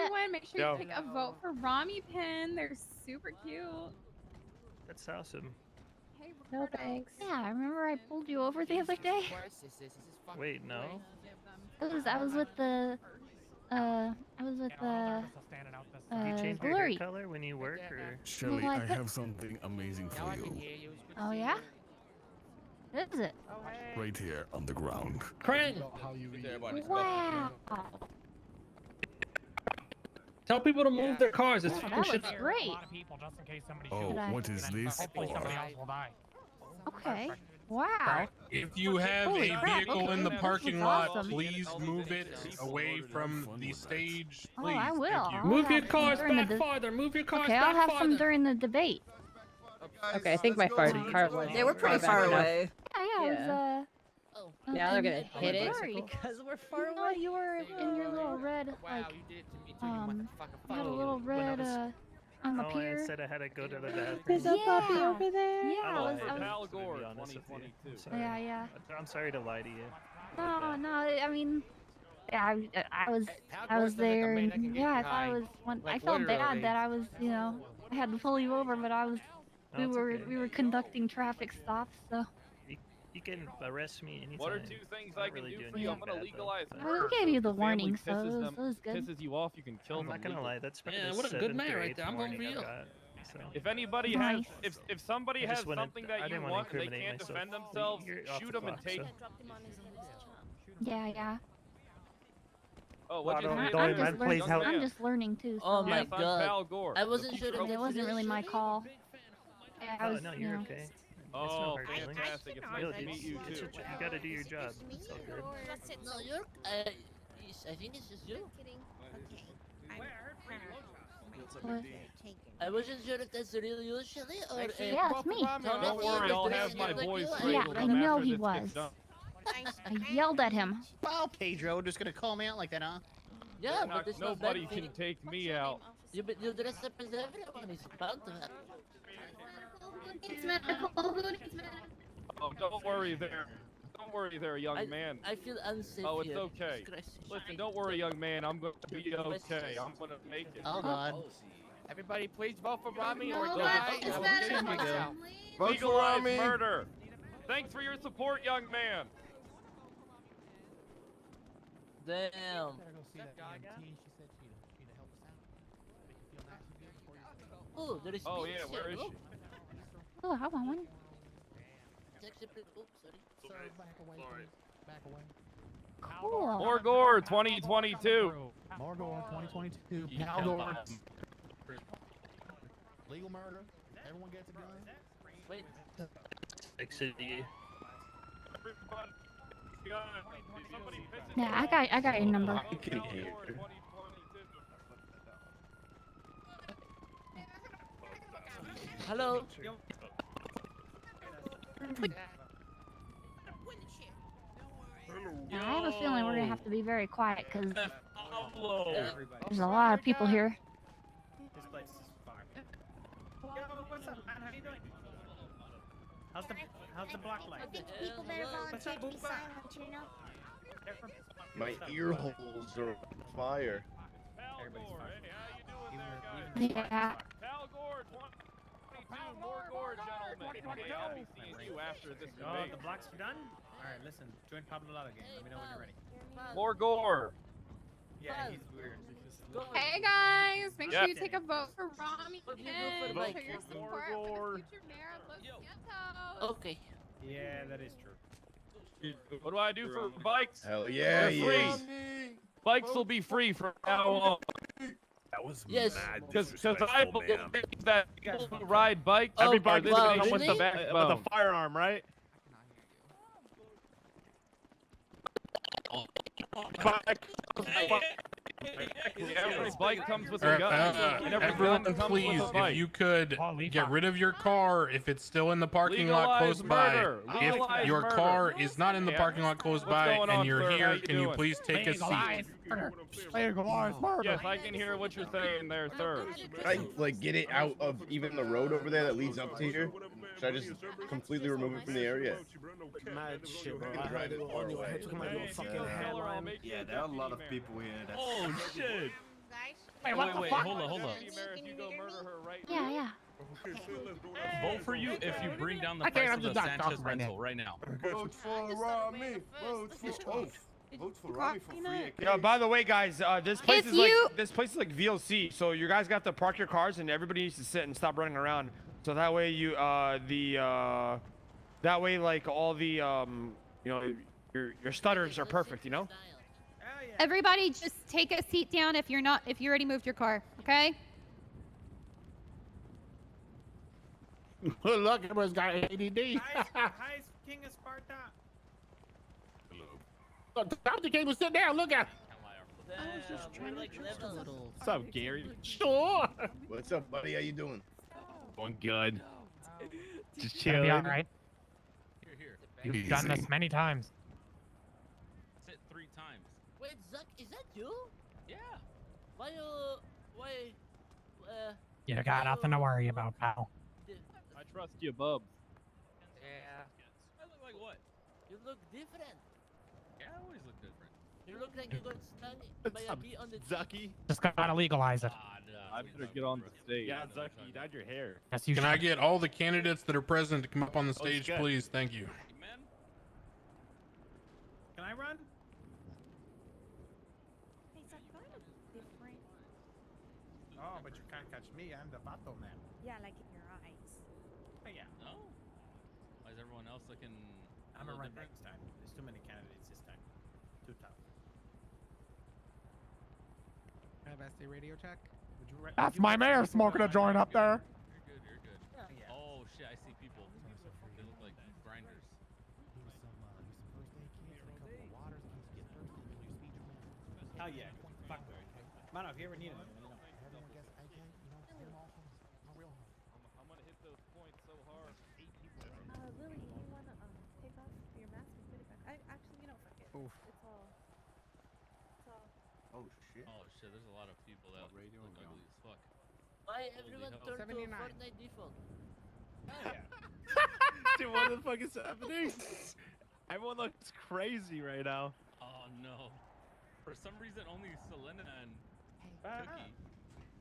everyone, make sure you take a vote for Rami Pin. They're super cute. That's awesome. Hey, No Ricardo. thanks. Yeah, remember I pulled you over the other day? Wait, no. I was with the I was with the Do you change your hair Glory. color when you work, or? Shelly, Well, I I put- have something amazing for you. Oh yeah? What is it? Right here on the ground. Crank! Wow. Tell people to move their cars. It's Oh, fucking that shit. looks great. Oh, Should I- what is this for? Okay. Wow. If you have Holy a crap, vehicle okay, in the this parking is lot, awesome. please move it away from the stage. Oh, Please. I will. Thank you. I'll Move your have some cars during the back farther. Move your cars Okay, back I'll have farther. some during the debate. Okay, I think my car was. Yeah, we're pretty far away. Yeah, I was Now they're gonna hit it Sorry. because we're far No, away. you were in your little red, like, you had a little red, on the Oh, I pier. said I had to go to the bathroom. There's a puppy Yeah. over there. Yeah, I was, Pal Gore, 2022. yeah. I'm sorry to lie to you. No, I mean, yeah, I was there, and yeah, I thought it was one. I felt bad that I was, I had to pull you over, but No, it's okay. we were conducting traffic stops, so. You can arrest me anytime. What are two things I can do for you? I'm gonna legalize I murder. gave you the If your family warning, so pisses it them- was good. Pisses you off, you can kill I'm them. not gonna lie, that's probably Yeah, the what a good 7th man or right 8th there. I'm going warning for I've you. got, so. If anybody Nice. has, if somebody I has just wanted- something I that you didn't wanna want and they incriminate can't myself. defend themselves, You're off shoot the them and clock, take. so. Yeah. Oh, what'd you say? I'm just learning too. Oh so, my Yes, I'm god. Pal Gore. I wasn't sure if It wasn't really my call. I was, no, you're okay. Oh, It's no hard feelings. fantastic. It's Yo, nice to meet you it's too. you gotta do your job. It's all good. No, you're. I think it's just you. What? I wasn't sure if that's real you, Shelly, or. Yeah, it's me. Don't worry, I'll have my boys Yeah, strangle I them know after he this was. gets done. I yelled at him. Wow, Pedro, just gonna call me out like that, huh? Yeah, but it's not Nobody bad can thing. take me out. You dress up as everyone is about to happen. Oh, don't worry there. Don't worry there, young man. I feel unsafe Oh, it's here. okay. Disgrace. Listen, don't worry, young man. I'm going to be okay. I'm going to make it. Oh god. Everybody, please vote for Rami or No, die. it's I will better kill than myself. Rami. Legalize murder. Thanks for your support, young man. Damn. Oh, there is. Oh meat yeah, here. where is she? Oh, I want one. Sorry. Cool. Morgor 2022. Morgor 2022. Pal Gore. Legal murder. Everyone gets a gun. Wait. Yeah, I got your number. Hello. Yeah, I have a feeling we're gonna have to be very quiet because there's a lot of people here. This place is fine. Yo, what's up, man? How you doing? How's the block like? People better What's up, Booba? My ear holes are on fire. Everybody's fine. Yeah. Pal Gore 2022. Morgor, gentlemen. Okay, I'll be seeing you after this Oh, debate. the blocks are done? Alright, listen. Join Pablo Lala game. Let me know when you're ready. Morgor. Yeah, he's weird. Hey guys, make sure Yeah. you take a vote for Rami What do you do Pin. for Show Mike? your support for the future mayor of Los Santos. Okay. Yeah, that is true. What do I do for bikes? Hell yeah, They're free. yeah. Bikes will be free from now on. That was Yes. mad Because I disrespectful, believe man. that people who ride bikes Oh, are this wow, come with the really? backbone. With a firearm, right? Every bike comes with a gun. And every Everyone, gun comes please, with a bike. if you could get rid of your car if it's still in the parking lot Legalize close murder. by. Legalize If your murder. car is not in the Yeah. parking lot close What's by going and on, you're sir? How here, you can you doing? please take a seat? Yes, I can hear what you're saying there, sir. Should I like get it out of even the road over there that leads up to here? Should I just completely remove it from the area? Mad shit, bro. I heard it on your head, took my little fucking headline. Yeah, there are a lot of people here. Oh shit! Wait, what the wait, fuck? hold on. If you go murder her right Yeah, yeah. Vote for you if you bring down the I can't, price I'm of the just not Sanchez talking right rental right now. Vote for Rami. Vote for Rami for free. Yeah, by the way, guys, this place If is like VLC, so you guys got to park your cars and everybody needs to sit and stop running around. So that way you that way like all the you know your stutters are perfect, you know? Everybody just take a seat down if you already moved your car, okay? Look, everyone's got ADD. Hi, King of Sparta. Look, Dr. King was sitting down. Look at him. What's up, Gary? Sure. What's up, buddy? How you doing? Going good. Just Gonna be chilling. all right. Here. You've done this many times. Sit 3 times. Wait, Zuck, is that you? Yeah. Why You got nothing to worry about, pal. I trust you, bub. Yeah. I look like what? You look different. Yeah, I always look different. You look like you got stung by a bee on the Zucky? Just gotta legalize it. I better get on the stage. Yeah, Zucky, you dyed your hair. Yes, you Can should. I get all the candidates that are present to come up on the stage, good. please? Thank you. Man, Can I run? Oh, but you can't catch me. I'm the Vato man. Yeah, like in your eyes. Oh, yeah. no. Why is everyone else looking? I'm a gonna little run different? next time. There's too many candidates this time. Too tough. Have SD radio check. Would you That's my mayor smoking a joint up there. You're good. Yeah, yeah. Oh shit, I see people. They look like grinders. Here's some first aid kits, a couple of waters in case you get thirsty. Then your speech man. Hell yeah. Fuck. Man, if you ever need it, let me know. Everyone gets AK, you know, send them all home. No real home. I'm gonna hit those points so hard. 8 people. Lily, you wanna take off your mask and put it back? Actually, fuck it. Oof. It's all. Oh shit. Oh shit, there's a lot of people that look ugly as fuck. Why everyone hell. turned to 79. Fortnite default? Dude, what the fuck is happening? Everyone looks crazy right now. Oh no. For some reason, only Selena and Cookie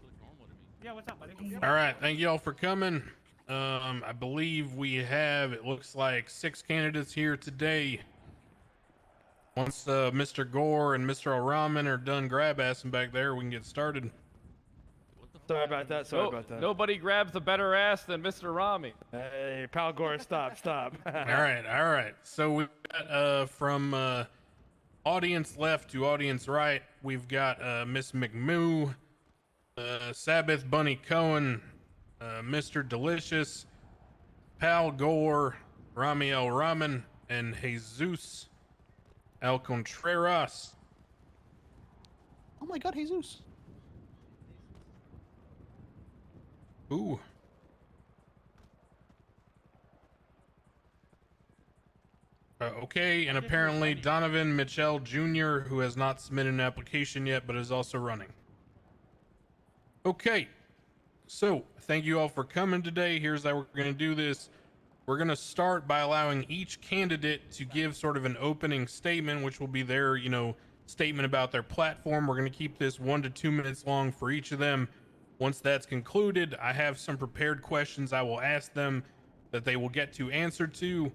look normal to me. Yeah, what's up, buddy? All right, thank you all for coming. I believe we have, it looks like 6 candidates here today. Once Mr. Gore and Mr. O'Ramen are done grab-assing back there, we can get started. Sorry about that. Sorry about that. Nobody grabs a better ass than Mr. Rami. Hey, pal Gore, stop. All right. So we've got from audience left to audience right, we've got Miss McMoo, Sabbath Bunny Cohen, Mr. Delicious, Pal Gore, Rami El Ramen, and Jesus El Contreras. Oh my God, Jesus. Ooh. Okay, and apparently Donovan Mitchell Jr., who has not submitted an application yet, but is also running. Okay, so thank you all for coming today. Here's how we're going to do this. We're going to start by allowing each candidate to give sort of an opening statement, which will be their, statement about their platform. We're going to keep this 1 to 2 minutes long for each of them. Once that's concluded, I have some prepared questions I will ask them that they will get to answer to.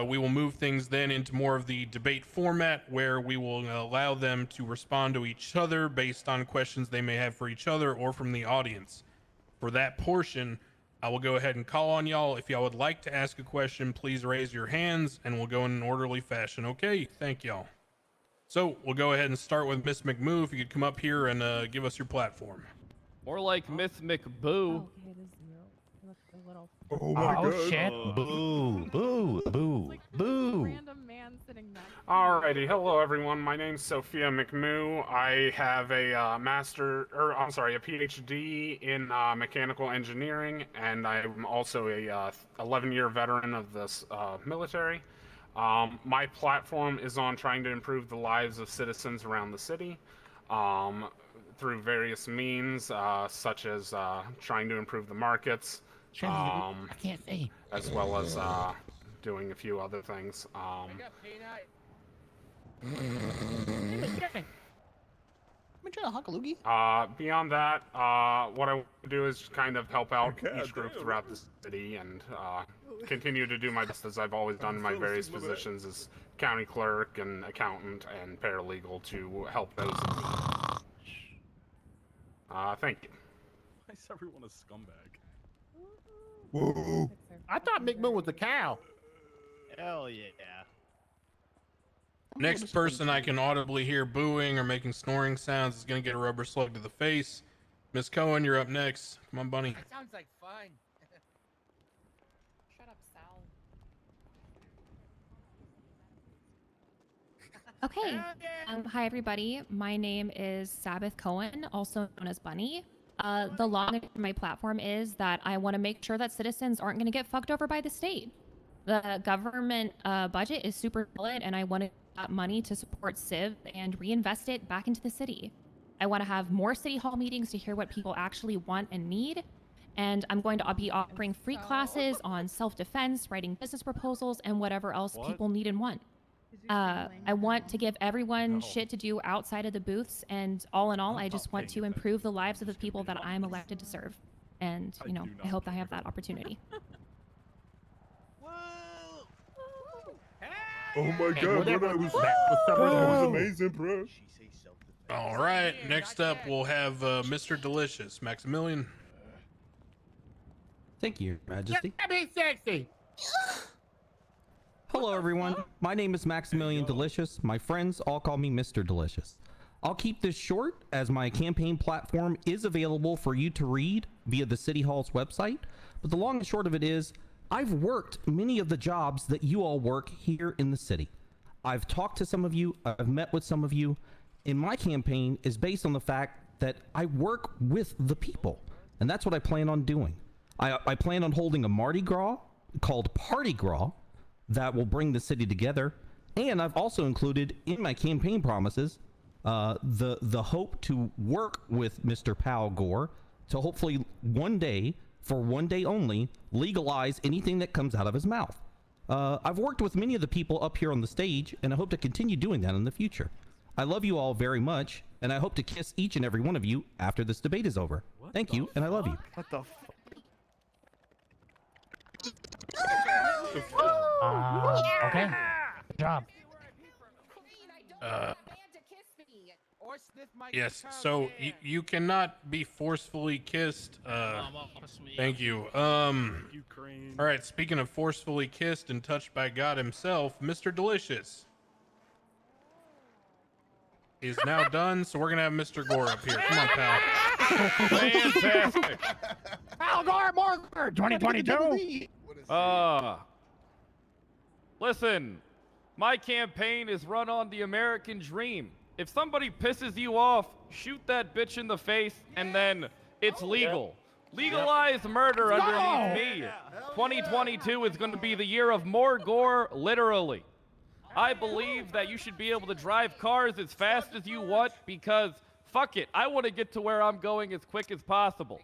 We will move things then into more of the debate format, where we will allow them to respond to each other based on questions they may have for each other or from the audience. For that portion, I will go ahead and call on y'all. If y'all would like to ask a question, please raise your hands and we'll go in an orderly fashion. Okay, thank y'all. So we'll go ahead and start with Miss McMoo. If you could come up here and give us your platform. More like Miss McBoo. Oh my God. Shit. Boo, boo, boo, boo. Random man sitting next. Alrighty, hello everyone. My name's Sophia McMoo. I have a a PhD in mechanical engineering, and I'm also a 11-year veteran of this military. My platform is on trying to improve the lives of citizens around the city through various means, such as trying to improve the markets, I can't see. as well as doing a few other things. Beyond that, what I want to do is kind of help out each group throughout the city and continue to do my best as I've always done in my various positions as county clerk and accountant and paralegal to help those in need. Thank you. Why is everyone a scumbag? Whoa. I thought McMoon was a cow. Hell yeah. Next person I can audibly hear booing or making snoring sounds is gonna get a rubber slug to the face. Miss Cohen, you're up next. Come on, bunny. That sounds like fun. Shut up, Sal. Okay. Hi, everybody. My name is Sabbath Cohen, also known as Bunny. The long of my platform is that I want to make sure that citizens aren't going to get fucked over by the state. The government budget is super solid, and I want to that money to support Civ and reinvest it back into the city. I want to have more city hall meetings to hear what people actually want and need. And I'm going to be offering free classes on self-defense, writing business proposals, and whatever else people need and want. I want to give everyone shit to do outside of the booths, and all in all, I just want to improve the lives of the people that I'm elected to serve. And, you know, I hope I have that opportunity. Oh my god, that was amazing, bro. All right, next up we'll have Mr. Delicious, Maximilian. Thank you, Majesty. Be sexy. Hello, everyone. My name is Maximilian Delicious. My friends all call me Mr. Delicious. I'll keep this short as my campaign platform is available for you to read via the City Hall's website. But the long and short of it is, I've worked many of the jobs that you all work here in the city. I've talked to some of you, I've met with some of you, and my campaign is based on the fact that I work with the people, and that's what I plan on doing. I plan on holding a Mardi Gras called Party Gras that will bring the city together, and I've also included in my campaign promises the hope to work with Mr. Pal Gore to hopefully one day, for one day only, legalize anything that comes out of his mouth. I've worked with many of the people up here on the stage, and I hope to continue doing that in the future. I love you all very much, and I hope to kiss each and every one of you after this debate is over. Thank you, and I love you. What the Okay. Good job. Yes, so you cannot be forcefully kissed. Thank you. All right, speaking of forcefully kissed and touched by God himself, Mr. Delicious is now done, so we're gonna have Mr. Gore up here. Come on, pal. Fantastic. Al Gore, more 2022. Listen, my campaign is run on the American dream. If somebody pisses you off, shoot that bitch in the face, and then it's legal. Legalize murder underneath me. 2022 is going to be the year of more gore, literally. I believe that you should be able to drive cars as fast as you want because, fuck it, I want to get to where I'm going as quick as possible.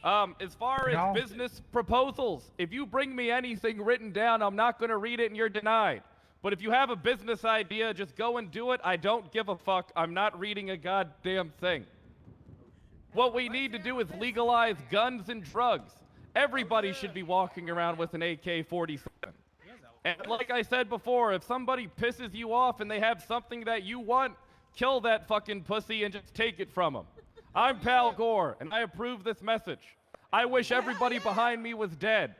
As far as business proposals, if you bring me anything written down, I'm not going to read it and you're denied. But if you have a business idea, just go and do it. I don't give a fuck. I'm not reading a goddamn thing. What we need to do is legalize guns and drugs. Everybody should be walking around with an AK-47. And like I said before, if somebody pisses you off and they have something that you want, kill that fucking pussy and just take it from them. I'm Pal Gore, and I approve this message. I wish everybody behind me was dead.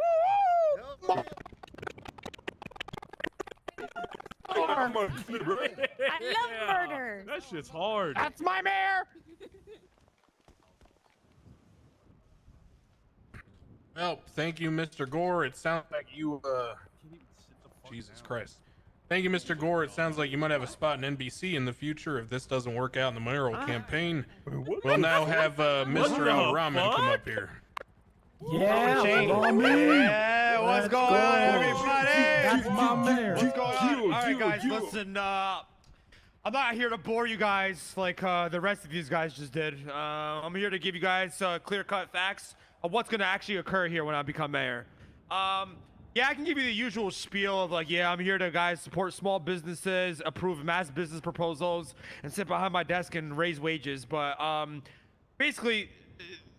I love murder. That shit's hard. That's my mayor. Well, thank you, Mr. Gore. It sounds like you, Jesus Christ. Thank you, Mr. Gore. It sounds like you might have a spot in NBC in the future if this doesn't work out in the mayoral campaign. We'll now have Mr. Al Rahman come up here. Yeah, Yeah, what's going on, everybody? That's my mayor. What's going on? All right, guys, listen, I'm not here to bore you guys like the rest of these guys just did. I'm here to give you guys clear-cut facts of what's going to actually occur here when I become mayor. Yeah, I can give you the usual spiel of like, yeah, I'm here to guys support small businesses, approve mass business proposals, and sit behind my desk and raise wages. But basically,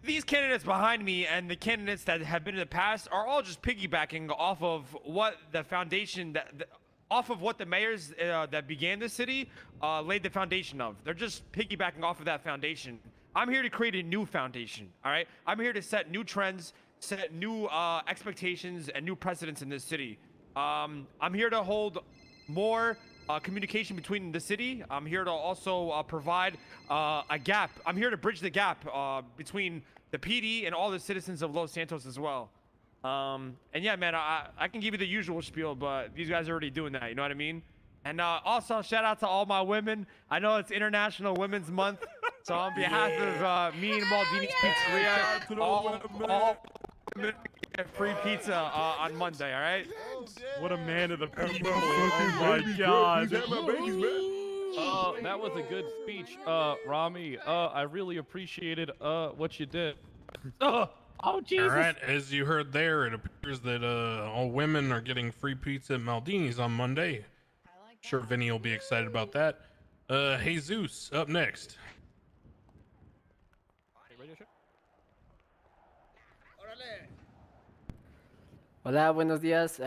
these candidates behind me and the candidates that have been in the past are all just piggybacking off of what the foundation off of what the mayors that began the city laid the foundation of. They're just piggybacking off of that foundation. I'm here to create a new foundation. All right, I'm here to set new trends, set new expectations and new precedents in this city. I'm here to hold more communication between the city. I'm here to also provide a gap. I'm here to bridge the gap between the PD and all the citizens of Los Santos as well. And yeah, man, I can give you the usual spiel, but these guys are already doing that. You know what I mean? And also, shout out to all my women. I know it's International Women's Month, so on behalf of me and Maldini's Pizzeria, all women get free pizza on Monday. All right? What a man of the people. Oh my god. That was a good speech, Rami. I really appreciated what you did. Oh Jesus. All right, as you heard there, it appears that all women are getting free pizza at Maldini's on Monday. Sure Vinny will be excited about that. Jesus, up next. Hola, buenos días.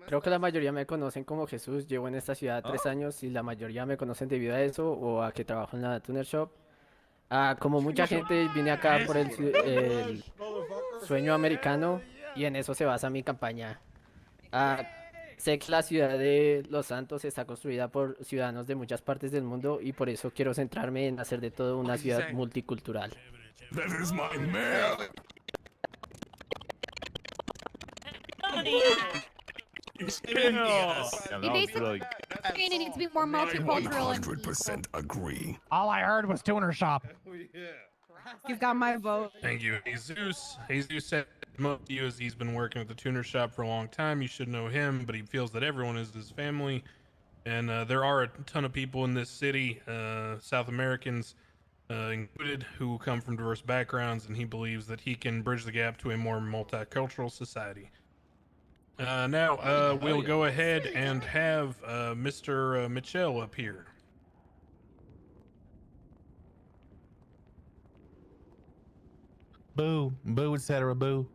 Creo que la mayoría me conocen como Jesús. Llevo en esta ciudad 3 años y la mayoría me conocen debido a eso o a que trabajo en la Tuner Shop. Como mucha gente vine acá por el sueño americano y en eso se basa mi campaña. Sé que la ciudad de Los Santos está construida por ciudadanos de muchas partes del mundo y por eso quiero centrarme en hacer de todo una ciudad multicultural. That is my man. You basically it needs to be more multicultural and 100% agree. All I heard was tuner shop. He's got my vote. Thank you, Jesus. Jesus said most of you, as he's been working at the tuner shop for a long time, you should know him, but he feels that everyone is his family. And there are a ton of people in this city, South Americans included, who come from diverse backgrounds, and he believes that he can bridge the gap to a more multicultural society. Now, we'll go ahead and have Mr. Mitchell up here. Boo, boo, etc. Boo.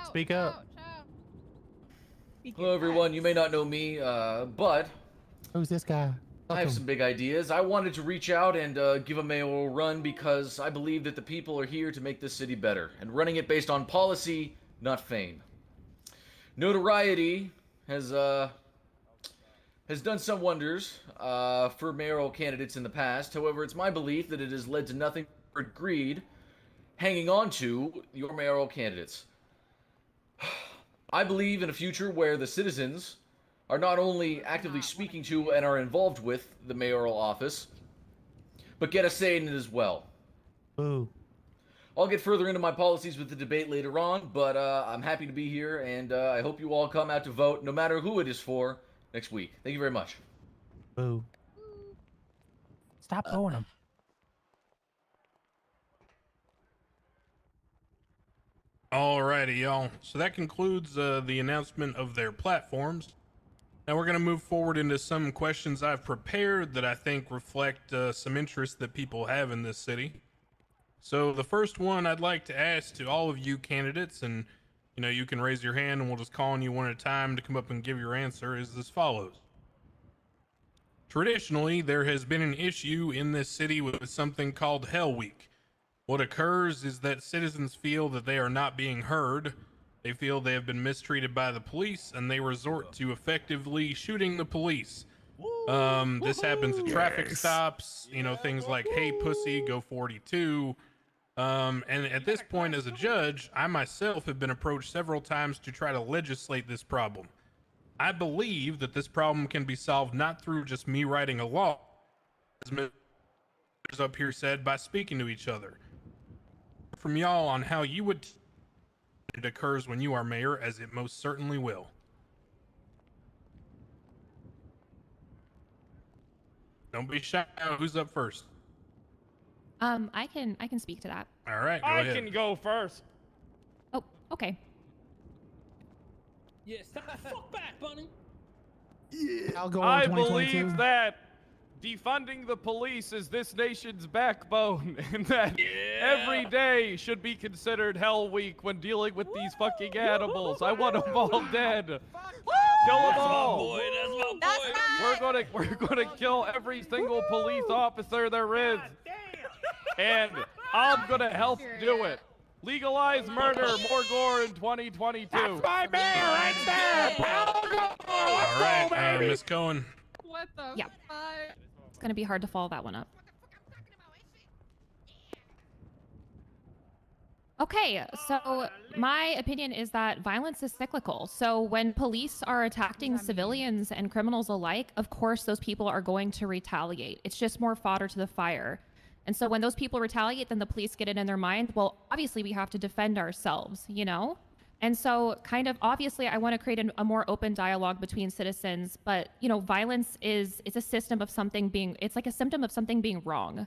Speak up. Hello, everyone. You may not know me, but Who's this guy? I have some big ideas. I wanted to reach out and give a mayoral run because I believe that the people are here to make this city better, and running it based on policy, not fame. Notoriety has done some wonders for mayoral candidates in the past. However, it's my belief that it has led to nothing but greed hanging on to your mayoral candidates. I believe in a future where the citizens are not only actively speaking to and are involved with the mayoral office, but get a say in it as well. Boo. I'll get further into my policies with the debate later on, but I'm happy to be here, and I hope you all come out to vote, no matter who it is for, next week. Thank you very much. Boo. Stop booing him. Alrighty, y'all. So that concludes the announcement of their platforms. Now we're going to move forward into some questions I've prepared that I think reflect some interest that people have in this city. So the first one I'd like to ask to all of you candidates, and you can raise your hand and we'll just call on you one at a time to come up and give your answer, is as follows. Traditionally, there has been an issue in this city with something called Hell Week. What occurs is that citizens feel that they are not being heard. They feel they have been mistreated by the police, and they resort to effectively shooting the police. This happens at traffic stops, things like, hey, pussy, go 42. And at this point, as a judge, I myself have been approached several times to try to legislate this problem. I believe that this problem can be solved not through just me writing a law, as members up here said, by speaking to each other. From y'all on how you would it occurs when you are mayor, as it most certainly will. Don't be shy. Who's up first? I can speak to that. All right, go I ahead. can go first. Oh, okay. Yeah, step the fuck back, Bunny. I'll go on I 2022. believe that defunding the police is this nation's backbone, and that every day should be considered Hell Week when dealing with these fucking animals. I want them all dead. Kill them all. We're gonna kill every single police officer there is, and I'm gonna help do it. Legalize murder, more gore in 2022. That's my mayor right there. All right, Miss Cohen. What the Yeah. fuck? It's gonna be hard to follow that one up. Okay, so my opinion is that violence is cyclical. So when police are attacking civilians and criminals alike, of course those people are going to retaliate. It's just more fodder to the fire. And so when those people retaliate, then the police get it in their mind, well, obviously we have to defend ourselves, you know? And so kind of obviously I want to create a more open dialogue between citizens, but you know, violence is a system of something being, it's like a symptom of something being wrong.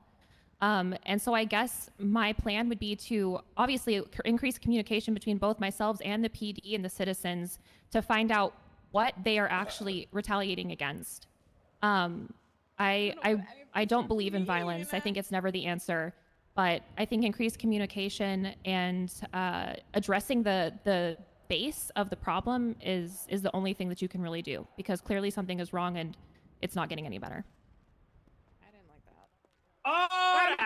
And so I guess my plan would be to obviously increase communication between both myself and the PD and the citizens to find out what they are actually retaliating against. I don't believe in violence. I think it's never the answer. But I think increased communication and addressing the base of the problem is the only thing that you can really do, because clearly something is wrong and it's not getting any better. Oh,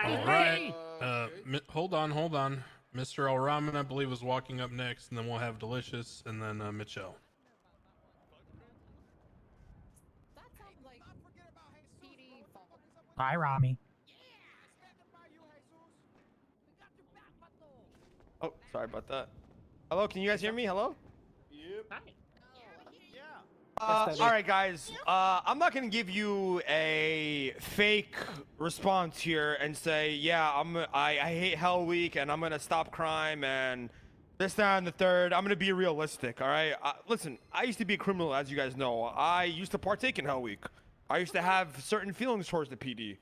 All right. Hold on. Mr. El Rahman, I believe, is walking up next, and then we'll have Delicious, and then Mitchell. Bye, Rami. Oh, sorry about that. Hello, can you guys hear me? Hello? All right, guys. I'm not gonna give you a fake response here and say, yeah, I hate Hell Week and I'm gonna stop crime and this, that, and the third. I'm gonna be realistic. All right. Listen, I used to be a criminal, as you guys know. I used to partake in Hell Week. I used to have certain feelings towards the PD.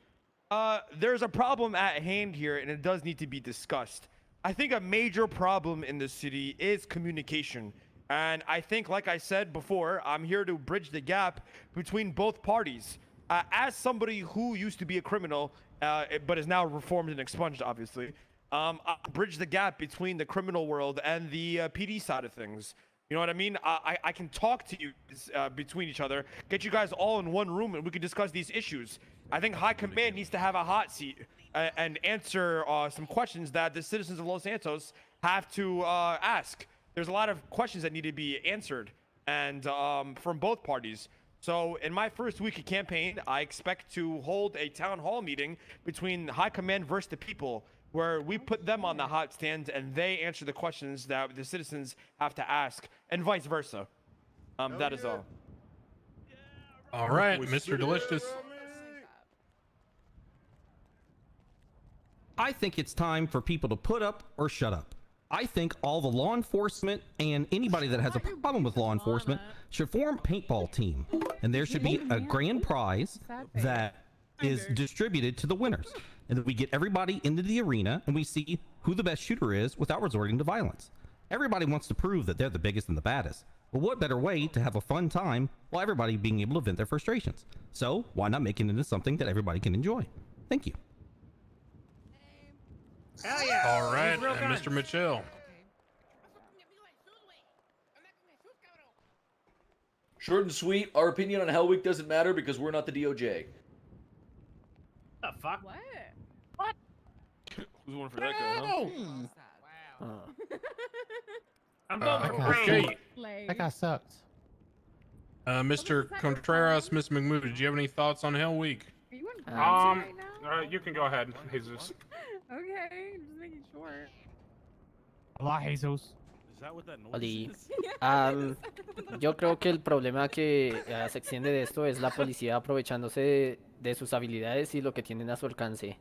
There's a problem at hand here, and it does need to be discussed. I think a major problem in this city is communication. And I think, like I said before, I'm here to bridge the gap between both parties. As somebody who used to be a criminal, but is now reformed and expunged, obviously, bridge the gap between the criminal world and the PD side of things. You know what I mean? I can talk to you between each other, get you guys all in one room, and we can discuss these issues. I think High Command needs to have a hot seat and answer some questions that the citizens of Los Santos have to ask. There's a lot of questions that need to be answered, and from both parties. So in my first week of campaign, I expect to hold a town hall meeting between High Command versus the people, where we put them on the hot stand and they answer the questions that the citizens have to ask, and vice versa. That is all. All right, Mr. Delicious. I think it's time for people to put up or shut up. I think all the law enforcement and anybody that has a problem with law enforcement should form a paintball team. And there should be a grand prize that is distributed to the winners. And then we get everybody into the arena and we see who the best shooter is without resorting to violence. Everybody wants to prove that they're the biggest and the baddest. But what better way to have a fun time while everybody being able to vent their frustrations? So why not make it into something that everybody can enjoy? Thank you. Hell yeah. All right, Use real and guns. Mr. Mitchell. Short and sweet. Our opinion on Hell Week doesn't matter because we're not the DOJ. The fuck? What? What? Who's one for that guy, huh? I'm voting for Okay. Green. That guy sucks. Mr. Contreras, Miss McMoo, did you have any thoughts on Hell Week? Are you in right now? You can go ahead, Jesus. Okay, just making sure. Hola, Jesus. Is that what that noise Oli. is? Yo creo que el problema que se extiende de esto es la policía aprovechándose de sus habilidades y lo que tienen a su alcance.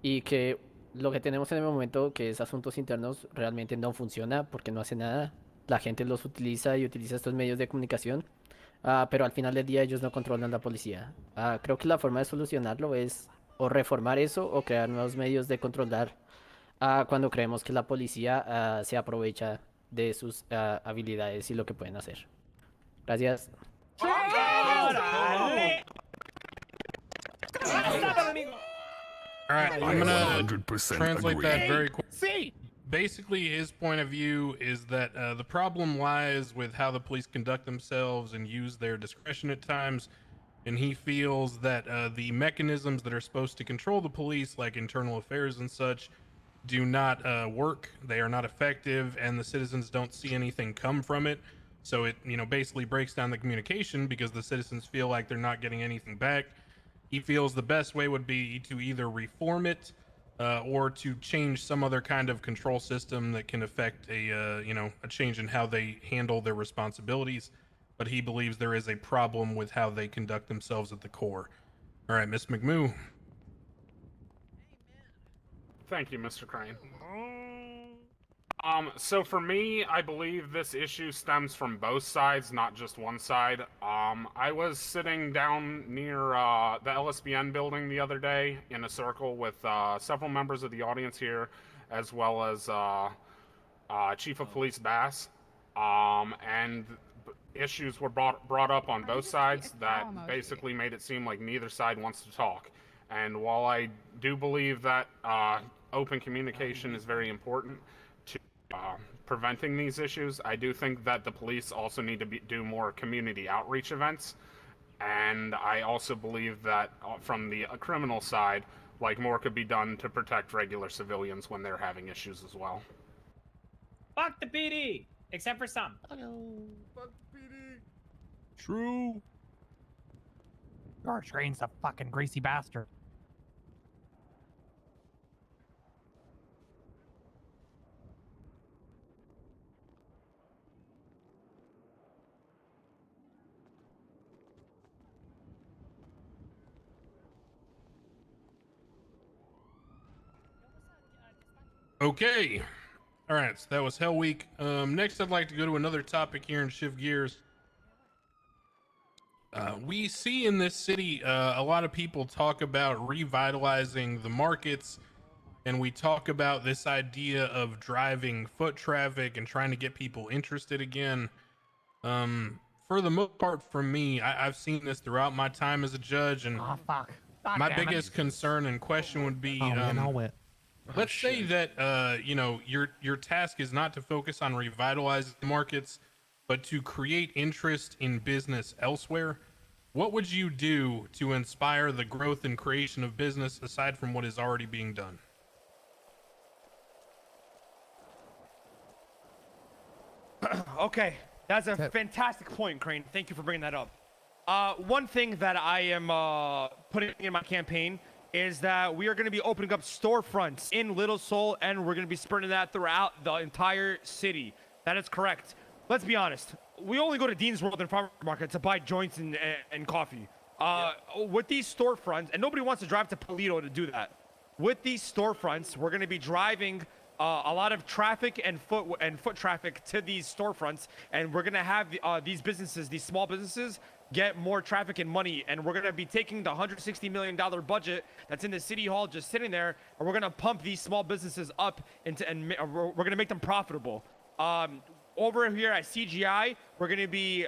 Y que lo que tenemos en el momento, que es asuntos internos, realmente no funciona porque no hace nada. La gente los utiliza y utiliza estos medios de comunicación, pero al final del día ellos no controlan la policía. Creo que la forma de solucionarlo es o reformar eso o crear nuevos medios de controlar cuando creemos que la policía se aprovecha de sus habilidades y lo que pueden hacer. Gracias. All right, I'm gonna 100% translate that agree. very quick. Basically, his point of view is that the problem lies with how the police conduct themselves and use their discretion at times, and he feels that the mechanisms that are supposed to control the police, like internal affairs and such, do not work. They are not effective, and the citizens don't see anything come from it. So it, basically breaks down the communication because the citizens feel like they're not getting anything back. He feels the best way would be to either reform it or to change some other kind of control system that can affect a change in how they handle their responsibilities. But he believes there is a problem with how they conduct themselves at the core. All right, Miss McMoo. Thank you, Mr. Crane. So for me, I believe this issue stems from both sides, not just one side. I was sitting down near the LSBN building the other day in a circle with several members of the audience here, as well as Chief of Police Bass, and issues were brought up on both sides that basically made it seem like neither side wants to talk. And while I do believe that open communication is very important to preventing these issues, I do think that the police also need to do more community outreach events. And I also believe that from the criminal side, like, more could be done to protect regular civilians when they're having issues as well. Fuck the PD, except for some. Fuck the PD. True. Your train's a fucking greasy bastard. Okay. All right, so that was Hell Week. Next, I'd like to go to another topic here and shift gears. We see in this city a lot of people talk about revitalizing the markets, and we talk about this idea of driving foot traffic and trying to get people interested again. For the most part, for me, I've seen this throughout my time as a judge, and my biggest concern and question would be, let's say that your task is not to focus on revitalizing the markets, but to create interest in business elsewhere. What would you do to inspire the growth and creation of business aside from what is already being done? Okay, that's a fantastic point, Crane. Thank you for bringing that up. One thing that I am putting in my campaign is that we are going to be opening up storefronts in Little Seoul, and we're going to be spreading that throughout the entire city. That is correct. Let's be honest. We only go to Dean's World and Farmers Market to buy joints and coffee. With these storefronts, and nobody wants to drive to Polito to do that. With these storefronts, we're going to be driving a lot of traffic and foot traffic to these storefronts, and we're going to have these businesses, these small businesses, get more traffic and money. And we're going to be taking the $160 million budget that's in the city hall just sitting there, and we're going to pump these small businesses up and we're going to make them profitable. Over here at CGI, we're going to be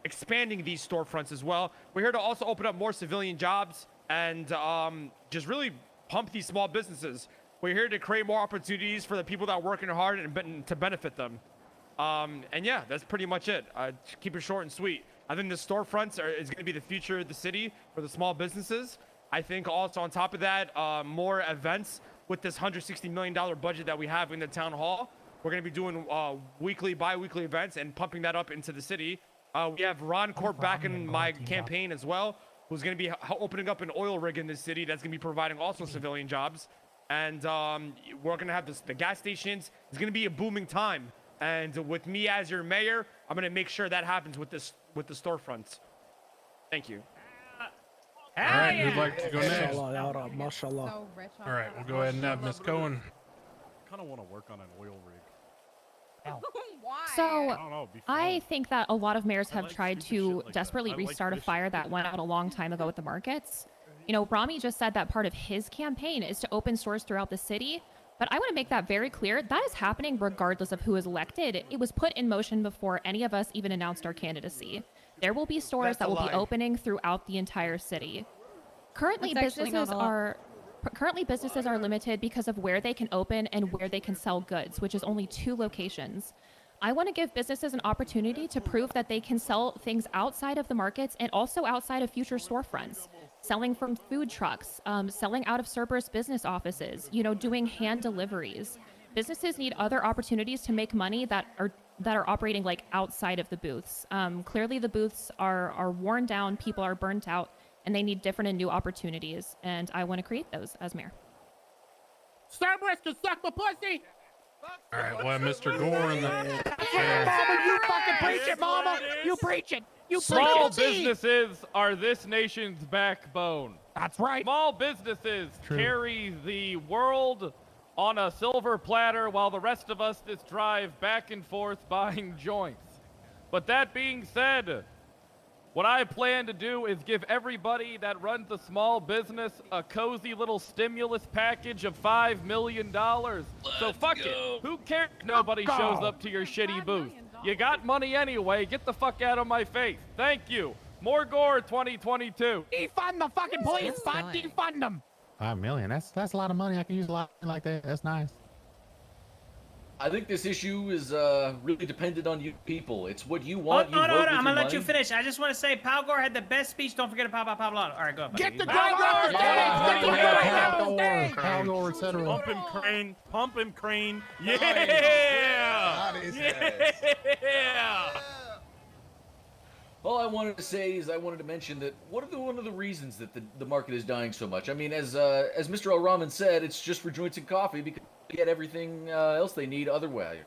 expanding these storefronts as well. We're here to also open up more civilian jobs and just really pump these small businesses. We're here to create more opportunities for the people that are working hard and to benefit them. And yeah, that's pretty much it. Keep it short and sweet. I think the storefronts is going to be the future of the city for the small businesses. I think also on top of that, more events with this $160 million budget that we have in the town hall. We're going to be doing weekly, bi-weekly events and pumping that up into the city. We have Ron Corp back in my campaign as well, who's going to be opening up an oil rig in this city that's going to be providing also civilian jobs. And we're going to have the gas stations. It's going to be a booming time. And with me as your mayor, I'm going to make sure that happens with the storefronts. Thank you. All right, who'd like to go next? Mashallah. All right, we'll go ahead and have Miss Cohen. I kind of want to work on an oil rig. Why? So I think that a lot of mayors have tried to desperately restart a fire that went out a long time ago with the markets. You know, Rami just said that part of his campaign is to open stores throughout the city, but I want to make that very clear. That is happening regardless of who is elected. It was put in motion before any of us even announced our candidacy. There will be stores that will be opening throughout the entire city. Currently, businesses are limited because of where they can open and where they can sell goods, which is only 2 locations. I want to give businesses an opportunity to prove that they can sell things outside of the markets and also outside of future storefronts, selling from food trucks, selling out of Cerberus business offices, you know, doing hand deliveries. Businesses need other opportunities to make money that are operating like outside of the booths. Clearly, the booths are worn down, people are burnt out, and they need different and new opportunities. And I want to create those as mayor. Cerberus can suck my pussy. All right, we'll have Mr. Gore in the Mama, you fucking preach it, Mama. You preach it. You Small preach it. businesses are this nation's backbone. That's right. Small businesses True. carry the world on a silver platter while the rest of us just drive back and forth buying joints. But that being said, what I plan to do is give everybody that runs a small business a cozy little stimulus package of $5 million. So fuck it. Who cares if nobody shows up to your shitty booth? You got money anyway. Get the fuck out of my face. Thank you. More Gore 2022. Defund the fucking police. Defund them. 5 million. That's a lot of money. I can use a lot like that. That's nice. I think this issue is really dependent on you people. It's what you want. Hold on. I'm gonna let you finish. I just want to say, Pal Gore had the best speech. Don't forget to Pal All right, go. Get the Pal Pal Gore, etc. Pump him, crane. Yeah. Yeah. All I wanted to say is I wanted to mention that one of the reasons that the market is dying so much. I mean, as Mr. Al-Rahman said, it's just for joints and coffee because they get everything else they need otherwise.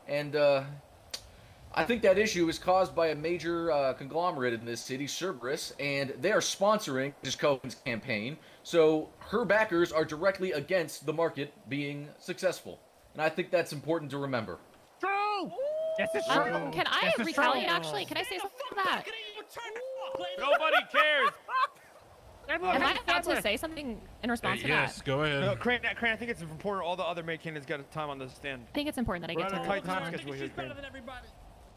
And I think that issue is caused by a major conglomerate in this city, Cerberus, and they are sponsoring Ms. Cohen's campaign. So her backers are directly against the market being successful. And I think that's important to remember. True. Yes, it's true. Can I retaliate, actually? Can I say something to that? Nobody cares. Am I allowed to say something in response to that? Yes, go ahead. No, Crane, I think it's important all the other main candidates got time on the stand. I think it's important that I get to Tight time schedule here, Crane.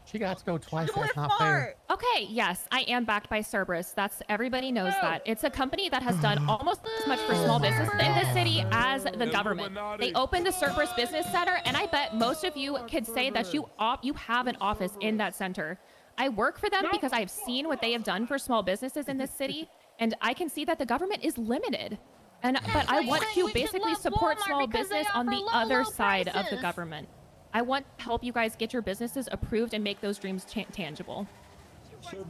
She got to go twice. That's not fair. Okay, yes, I am backed by Cerberus. Everybody knows that. It's a company that has done almost as much for small business in the city as the government. They opened the Cerberus Business Center, and I bet most of you could say that you have an office in that center. I work for them because I've seen what they have done for small businesses in this city, and I can see that the government is limited. But I want to basically support small business on the other side of the government. I want to help you guys get your businesses approved and make those dreams tangible. She's your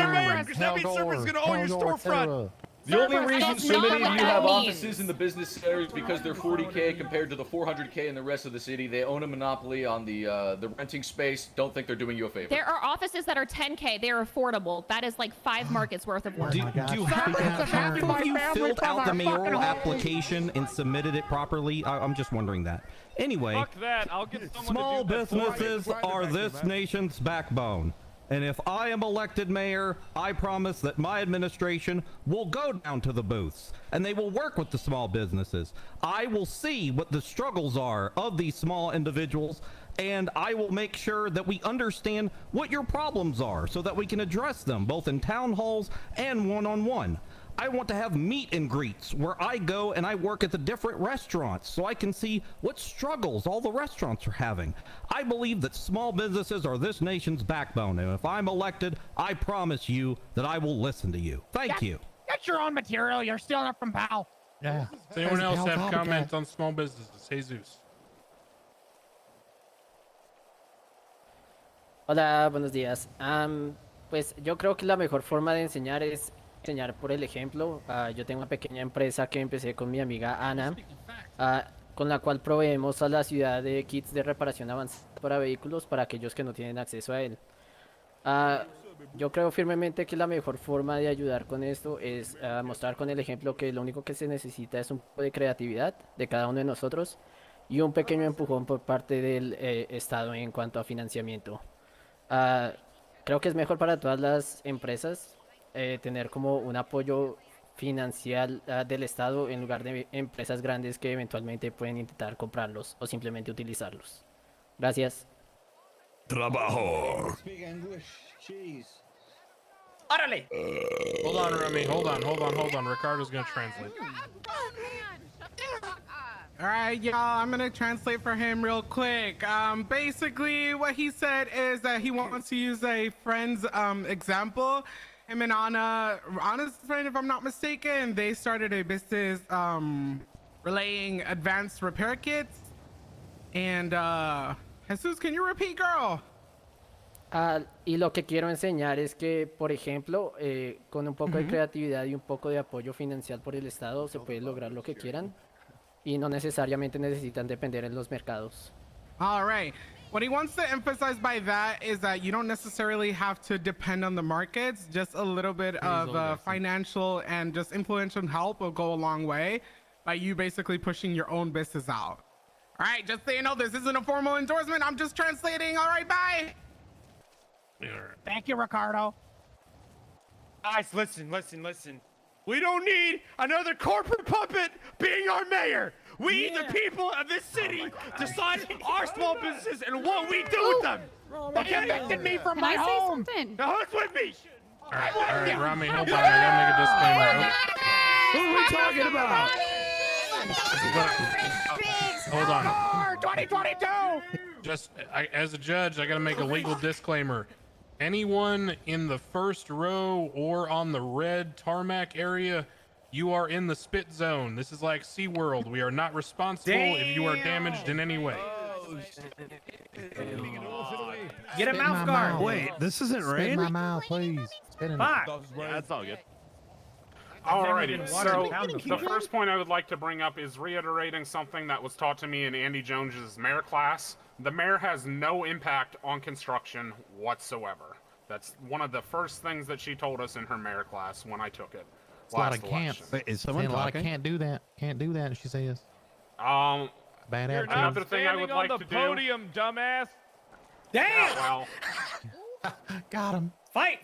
mayor because that means Cerberus is going to own your storefront. The only reason so many of you have offices in the business center is because they're 40K compared to the 400K in the rest of the city. They own a monopoly on the renting space. Don't think they're doing you a favor. There are offices that are 10K. They are affordable. That is like 5 markets worth of work. Have you filled out the mayoral application and submitted it properly? I'm just wondering that. Anyway, Fuck that. I'll get someone small to do that for me. businesses are this nation's backbone. And if I am elected mayor, I promise that my administration will go down to the booths and they will work with the small businesses. I will see what the struggles are of these small individuals, and I will make sure that we understand what your problems are so that we can address them both in town halls and one-on-one. I want to have meet and greets where I go and I work at the different restaurants so I can see what struggles all the restaurants are having. I believe that small businesses are this nation's backbone, and if I'm elected, I promise you that I will listen to you. Thank you. Get your own material. You're stealing it from Pal. Yeah. Does anyone else have comments on small businesses? Jesus. Hola, buenos días. Pues yo creo que la mejor forma de enseñar es enseñar por el ejemplo. Yo tengo una pequeña empresa que empecé con mi amiga Ana, con la cual proveemos a la ciudad de kits de reparación avanzada para vehículos para aquellos que no tienen acceso a él. Yo creo firmemente que la mejor forma de ayudar con esto es mostrar con el ejemplo que lo único que se necesita es un poco de creatividad de cada uno de nosotros y un pequeño empujón por parte del Estado en cuanto a financiamiento. creo que es mejor para todas las empresas tener como un apoyo financiero del Estado en lugar de empresas grandes que eventualmente pueden intentar comprarlos o simplemente utilizarlos. Gracias. Trabajo. Speak English, jeez. ¡Órale! Hold on, Remy. Hold on. Ricardo's gonna translate. All right, y'all, I'm gonna translate for him real quick. Basically, what he said is that he wants to use a friend's example. Him and Anna's friend, if I'm not mistaken, they started a business relaying advanced repair kits. And Jesus, can you repeat, girl? Y lo que quiero enseñar es que, por ejemplo, con un poco de creatividad y un poco de apoyo financiero por el Estado se puede lograr lo que quieran y no necesariamente necesitan depender en los mercados. All right. What he wants to emphasize by that is that you don't necessarily have to depend on the markets. Just a little bit of financial and just influential help will go a long way by you basically pushing your own business out. All right, just so you know, this isn't a formal endorsement. I'm just translating. All right, bye. Thank you, Ricardo. Guys, listen. We don't need another corporate puppet being our mayor. We, the people of this city, decide our small businesses and what we do with them. Okay? Evicted me from Can my I say home. something? Now who's with me? All right, Rami, hold on. I gotta make a disclaimer. Who are we talking about? Hold on. 2022. Just as a judge, I gotta make a legal disclaimer. Anyone in the first row or on the red tarmac area, you are in the spit zone. This is like SeaWorld. We are not responsible if you are damaged in any way. Get a mouth guard. Wait, this isn't Spit in rain? my mouth, please. Spit in Fuck. Yeah, that's all good. Alrighty, water so and pound them. the first point I would like to bring up is reiterating something that was taught to me in Andy Jones's mayor class. The mayor has no impact on construction whatsoever. That's one of the first things that she told us in her mayor class when I took it. It's a lot of can't. Is someone A lot of talking? can't do that. Can't do that. She says. Um, Bad You're attitude. not Another thing I standing would on like the to do- podium, dumbass. Damn! well, Got him. Fight!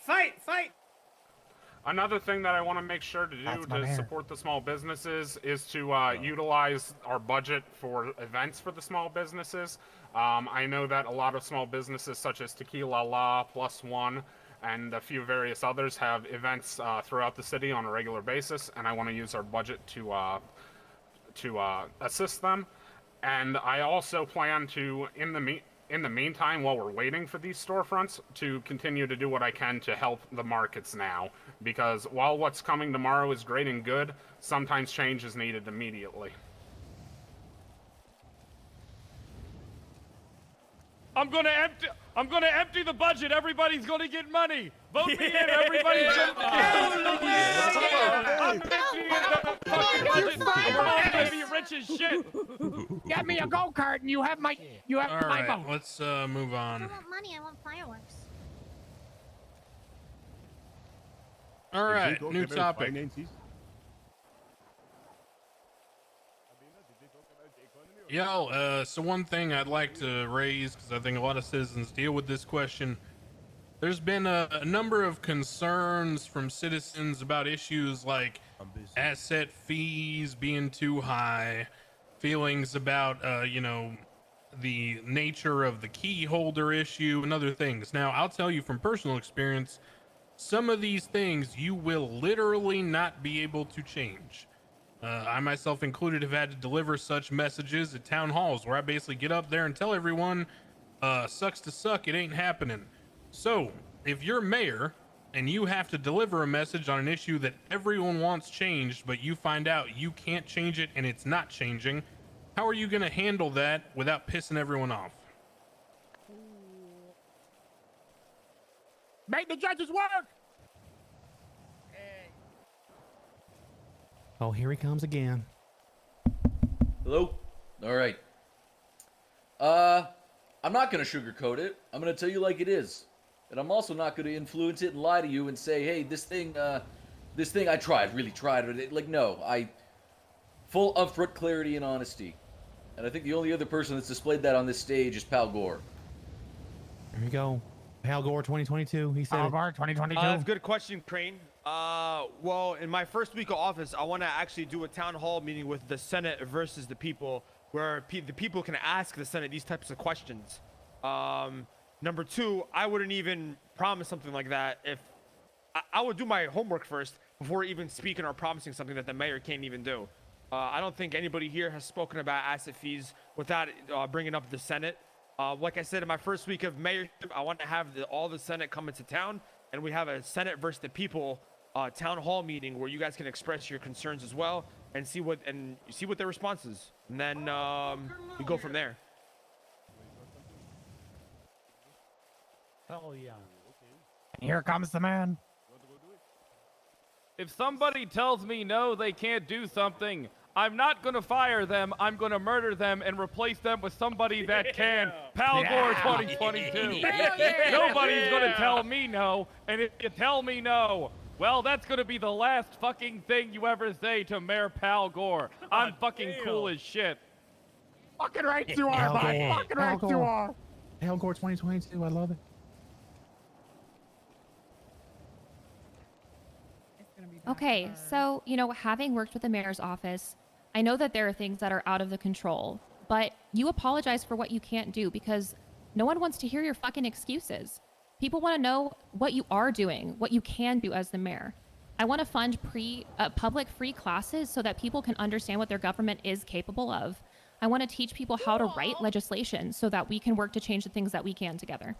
another thing that I want to make sure to do That's my to mayor. support the small businesses is to utilize our budget for events for the small businesses. I know that a lot of small businesses such as Tequila La, Plus One, and a few various others have events throughout the city on a regular basis, and I want to use our budget to assist them. And I also plan to, in the meantime, while we're waiting for these storefronts, to continue to do what I can to help the markets now. Because while what's coming tomorrow is great and good, sometimes change is needed immediately. I'm gonna empty the budget. Everybody's gonna get money. Vote me in. Everybody's gonna I'm emptying the fucking budget. We're all gonna be rich as shit. Get me a go-kart and you have my All my right, vote. let's move I on. don't want money, I want fireworks. All right, new topic. Yo, so one thing I'd like to raise, because I think a lot of citizens deal with this question. There's been a number of concerns from citizens about issues like asset fees being too high, feelings about, the nature of the key holder issue, and other things. Now, I'll tell you from personal experience, some of these things you will literally not be able to change. I myself included have had to deliver such messages at town halls where I basically get up there and tell everyone, sucks to suck, it ain't happening. So if you're mayor and you have to deliver a message on an issue that everyone wants changed, but you find out you can't change it and it's not changing, how are you going to handle that without pissing everyone off? Make the judges work. Oh, here he comes again. Hello? All right. I'm not going to sugarcoat it. I'm going to tell you like it is. And I'm also not going to influence it and lie to you and say, hey, this thing I tried, really tried. Like, no, full upfront clarity and honesty. And I think the only other person that's displayed that on this stage is Pal Gore. Here we go. Al Gore 2022. He said Al it. Gore 2022. That's a good question, Crane. Well, in my first week of office, I want to actually do a town hall meeting with the Senate versus the people, where the people can ask the Senate these types of questions. Number two, I wouldn't even promise something like that if I would do my homework first before even speaking or promising something that the mayor can't even do. I don't think anybody here has spoken about asset fees without bringing up the Senate. Like I said, in my first week of mayorship, I want to have all the Senate come into town, and we have a Senate versus the people town hall meeting where you guys can express your concerns as well and see what their response is, and then we go from there. Hell yeah. And here comes the man. If somebody tells me no, they can't do something, I'm not gonna fire them. I'm gonna murder them and replace them with somebody that can. Pal Gore 2022. Nobody's gonna tell me no, and if you tell me no, well, that's gonna be the last fucking thing you ever say to Mayor Pal Gore. I'm fucking cool as shit. Fucking right you are, bud. Fucking right you are. Al Gore 2022. I love it. Okay, so, having worked with the mayor's office, I know that there are things that are out of the control, but you apologize for what you can't do because no one wants to hear your fucking excuses. People want to know what you are doing, what you can do as the mayor. I want to fund public free classes so that people can understand what their government is capable of. I want to teach people how to write legislation so that we can work to change the things that we can together.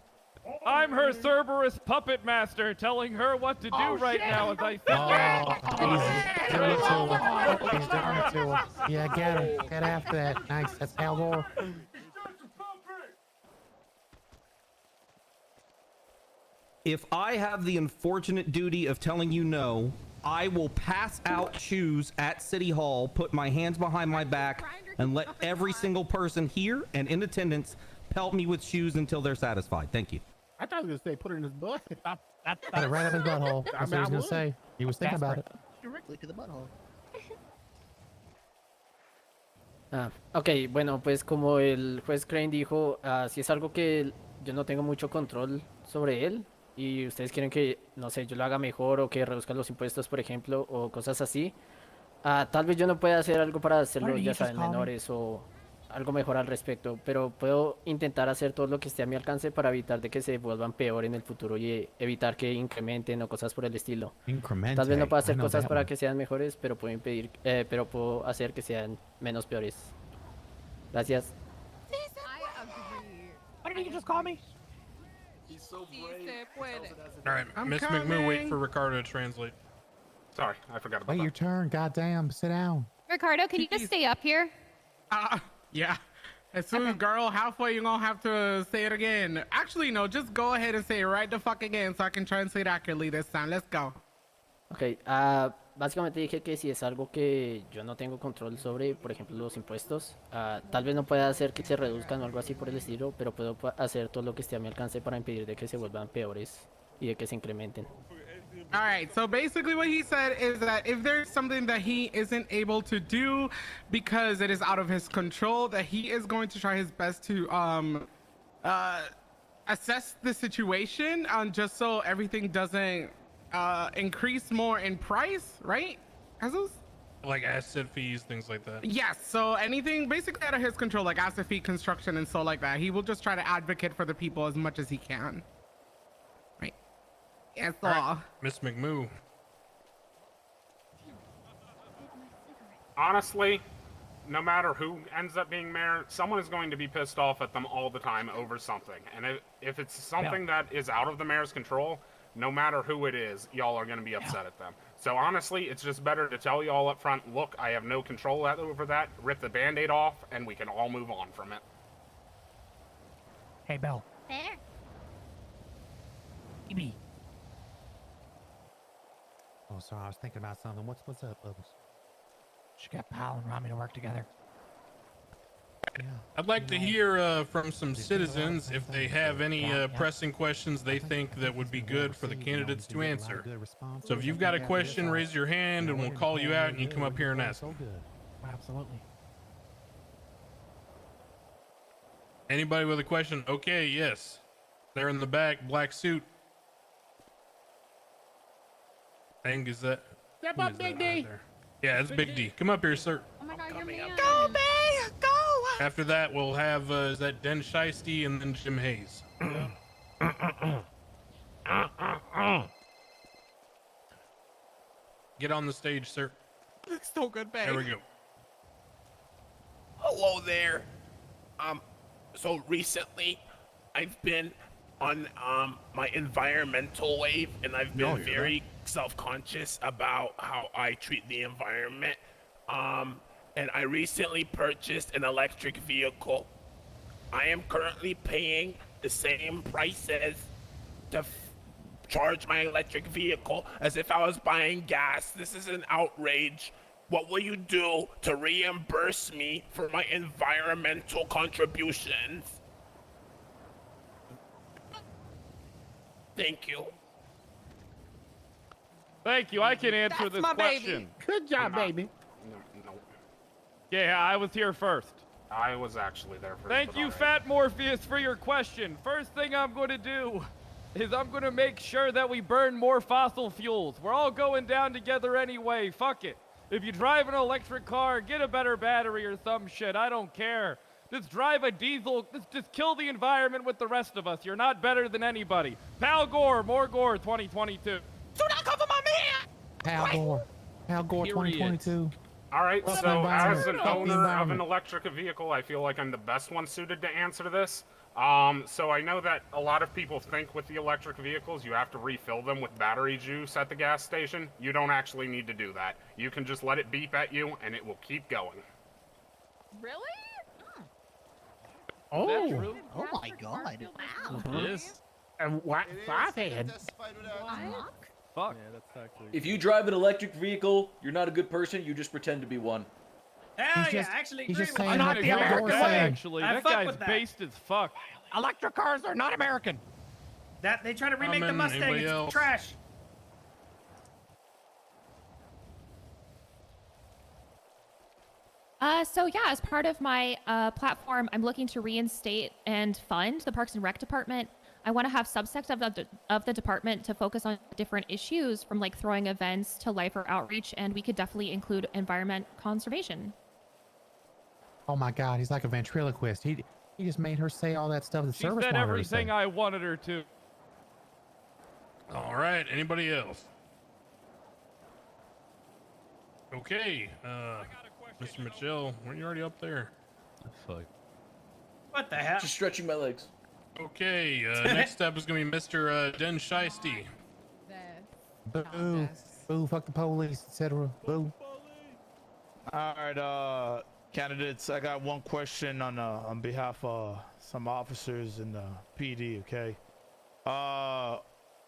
I'm her Cerberus puppet master telling her what to do now as I sit down. He's doing it to her. Yeah, get him. Get after that. Nice. That's Al Gore. If I have the unfortunate duty of telling you no, I will pass out shoes at City Hall, put my hands behind my back, and let every single person here and in attendance pelt me with shoes until they're satisfied. Thank you. I thought he was gonna say put it in his butt. Put it right up his butthole. That's what he was gonna say. He was thinking about it. Directly to the butthole. Ok, bueno, pues como el juez Crane dijo, si es algo que yo no tengo mucho control sobre él y ustedes quieren que, no sé, yo lo haga mejor o que reduzcan los impuestos, por ejemplo, o cosas así, tal vez yo no pueda hacer algo para hacerlo, ya saben, menores o algo mejor al respecto, pero puedo intentar hacer todo lo que esté a mi alcance para evitar de que se vuelvan peor en el futuro y evitar que incrementen o cosas por el estilo. Tal vez no pueda hacer cosas para que sean mejores, pero puedo hacer que sean menos peores. Gracias. What did you just call me? He's so brave. All right, Miss McMoo, wait for Ricardo to translate. Sorry, I forgot about Wait that. your turn. Goddamn. Sit down. Ricardo, can you just stay up here? Yeah. As soon as girl halfway, you're gonna have to say it again. Actually, no, just go ahead and say it right the fuck again so I can translate accurately this time. Let's go. Ok, básicamente dije que si es algo que yo no tengo control sobre, por ejemplo, los impuestos, tal vez no pueda hacer que se reduzcan o algo así por el estilo, pero puedo hacer todo lo que esté a mi alcance para impedir de que se vuelvan peores y de que se incrementen. All right, so basically what he said is that if there's something that he isn't able to do because it is out of his control, that he is going to try his best to assess the situation just so everything doesn't increase more in price, right? Jesus? Like asset fees, things like that. Yes, so anything basically out of his control, like asset fee, construction, and so like that. He will just try to advocate for the people as much as he can. Right. Yes, all right. Miss McMoo. Honestly, no matter who ends up being mayor, someone is going to be pissed off at them all the time over something. And if it's something that is out of the mayor's control, no matter who it is, y'all are going to be upset at them. So honestly, it's just better to tell y'all up front, look, I have no control over that, rip the Band-Aid off, and we can all move on from it. Hey, Bill. There. Me. Oh, sorry. I was thinking about something. What's up, Bubbles? Should get Pal and Rami to work together. Yeah. I'd like to hear from some citizens if they have any pressing questions they think that would be good for the candidates to answer. So if you've got a question, raise your hand and we'll call you out and you come up here and ask. Absolutely. Anybody with a question? Okay, yes. They're in the back, black suit. Hank, is that? Step who up, is Big that right D. there? Yeah, it's Big D. Come up here, sir. Oh my God, you're man. Go, babe, go. After that, we'll have is that Den Shiesty and then Jim Hayes. Get on the stage, sir. Looks so good, babe. There we go. Hello there. So recently, I've been on my environmental wave, and I've been very self-conscious about how I treat the environment. And I recently purchased an electric vehicle. I am currently paying the same prices to charge my electric vehicle as if I was buying gas. This is an outrage. What will you do to reimburse me for my environmental contributions? Thank you. Thank you. I can answer That's this my question. baby. Good job, baby. No. Yeah, I was here first. I was actually there first. Thank but you, all right. Fat Morpheus, for your question. First thing I'm going to do is I'm going to make sure that we burn more fossil fuels. We're all going down together anyway. Fuck it. If you drive an electric car, get a better battery or some shit. I don't care. Just drive a diesel. Just kill the environment with the rest of us. You're not better than anybody. Pal Gore, more Gore 2022. Do not cover my man. Pal Gore. Pal Gore Period. 2022. All right, Fuck the so as environment. an Fuck the owner of an environment. electric vehicle, I feel like I'm the best one suited to answer this. So I know that a lot of people think with the electric vehicles you have to refill them with battery juice at the gas station. You don't actually need to do that. You can just let it beep at you and it will keep going. Really? Oh, true? oh my God. Wow. Yes. And what? Five head. Fuck. Yeah, that's actually. If you drive an electric vehicle, you're not a good person. You just pretend to be one. Hell He's yeah, just- I actually he's agree just with saying that. what Not the American American way. actually. I That fuck guy's with that. based as fuck. Electric cars are not American. That they try to remake the Comment, Mustang. anybody It's else? trash. So yeah, as part of my platform, I'm looking to reinstate and fund the Parks and Rec department. I want to have subsects of the department to focus on different issues, from like throwing events to lifer outreach, and we could definitely include environment conservation. Oh my God, he's like a ventriloquist. He just made her say all that stuff the She service said wanted her to say. everything I wanted her to. All right. Anybody else? Okay. Mr. Mitchell, weren't you already up there? Fuck. What the hell? Just stretching my legs. Okay. Next up is gonna be Mr. Den Shiesty. Boo, boo, fuck the police, etc. Boo. All right, candidates, I got one question on behalf of some officers in the PD. Okay,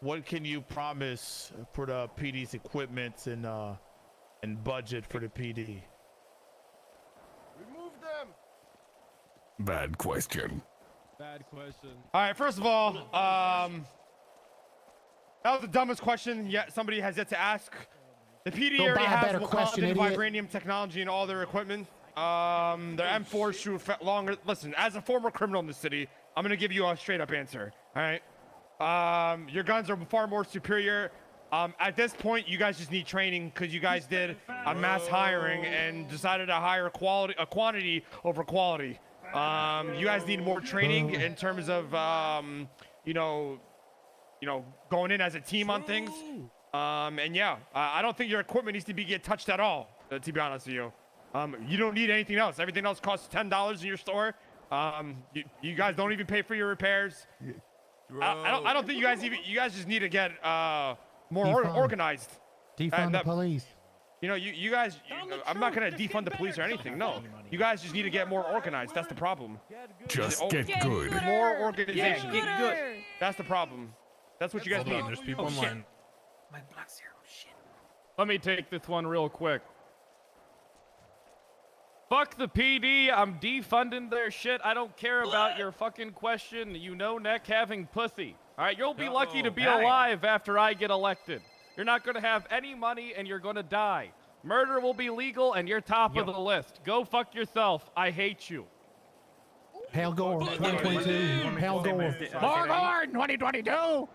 what can you promise for the PD's equipment and budget for the PD? Remove them. Bad question. Bad question. All right, first of all, that was the dumbest question yet somebody has yet to ask. The PD Go already buy a has better question, Wakandan idiot. vibranium technology in all their equipment. Their M4s shoot longer. Listen, as a former criminal in the city, I'm gonna give you a straight up answer. All right. Your guns are far more superior. At this point, you guys just need training because you guys did a mass hiring and decided to hire quantity over quality. You guys need more training in terms of, you know, going in as a team on things. And yeah, I don't think your equipment needs to get touched at all. To be honest with you, you don't need anything else. Everything else costs $10 in your store. You guys don't even pay for your repairs. I don't think you guys just need to get more organized. Defund the police. You know, you guys, I'm not gonna defund the police or anything. No, you guys just need to get more organized. That's the problem. Just get good. More organization. Yeah, get good. That's the problem. That's what you guys Hold on, need. there's people in shit. line. My block zero. Shit. Let me take this one real quick. Fuck the PD. I'm defunding their shit. I don't care about your fucking question. You know, neck having pussy. All right, you'll be lucky to be alive after I get elected. You're not going to have any money and you're going to die. Murder will be legal and you're top of the list. Go fuck yourself. I hate you. Pale Gore, 2022. Pale Gore. More Gore, 2022.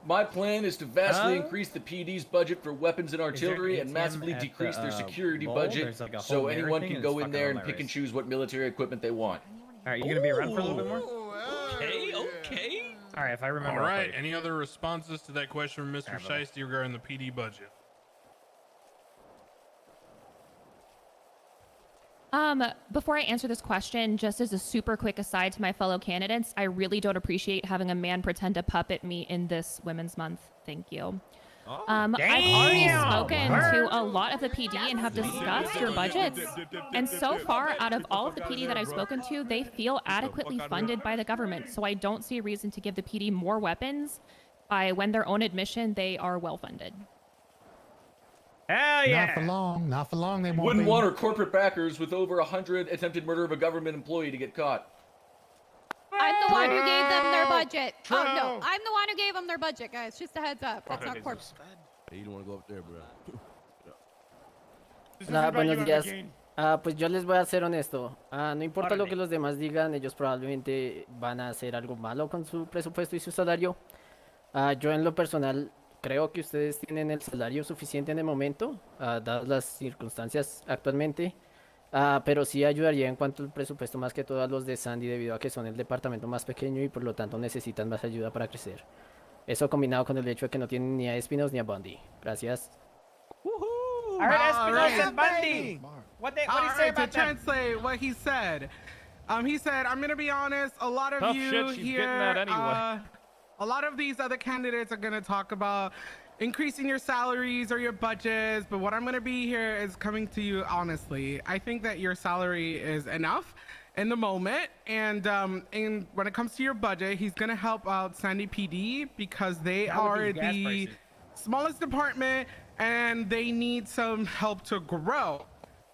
My plan is to vastly increase the PD's budget for weapons and artillery and ATM massively at decrease the, their security mall? budget There's like a so whole mirror anyone thing can and go it's in there and fucking pick and hilarious. choose what military equipment they want. All right, you gonna be around for a little bit more? Okay, okay. All right, if I remember. All right. correctly. Any other responses to that question from Mr. Shiesty regarding the PD budget? Before I answer this question, just as a super quick aside to my fellow candidates, I really don't appreciate having a man pretend to puppet me in this Women's Month. Thank you. I've already spoken to a lot of the PD and have discussed your budgets. And so far, out of all of the PD that I've spoken to, they feel adequately funded by the government. So I don't see a reason to give the PD more weapons by when their own admission, they are well funded. Hell yeah! Not for long. Not for long. They won't Wouldn't be. want our corporate backers with over 100 attempted murder of a government employee to get caught. I'm the one who gave them their budget. Oh no, I'm the one who gave them their budget, guys. Just a heads up. That's not corporate. Hey, you don't want to go up there, bro. Hola, buenos días. Pues yo les voy a ser honesto. No importa lo que los demás digan, ellos probablemente van a hacer algo malo con su presupuesto y su salario. Yo en lo personal creo que ustedes tienen el salario suficiente en el momento, dadas las circunstancias actualmente. Pero sí ayudaría en cuanto al presupuesto más que todo a los de Sandy debido a que son el departamento más pequeño y por lo tanto necesitan más ayuda para crecer. Eso combinado con el hecho de que no tienen ni a Espinos ni a Bundy. Gracias. All right, Espinosa and Bundy. What do you say about to translate what he said, he said, I'm gonna be honest, a lot of Tough you shit, she's here, getting that anyway. a lot of these other candidates are gonna talk about increasing your salaries or your budgets, but what I'm gonna be here is coming to you honestly. I think that your salary is enough in the moment, and when it comes to your budget, he's gonna help out Sandy PD because they are the smallest department and they need some help to grow.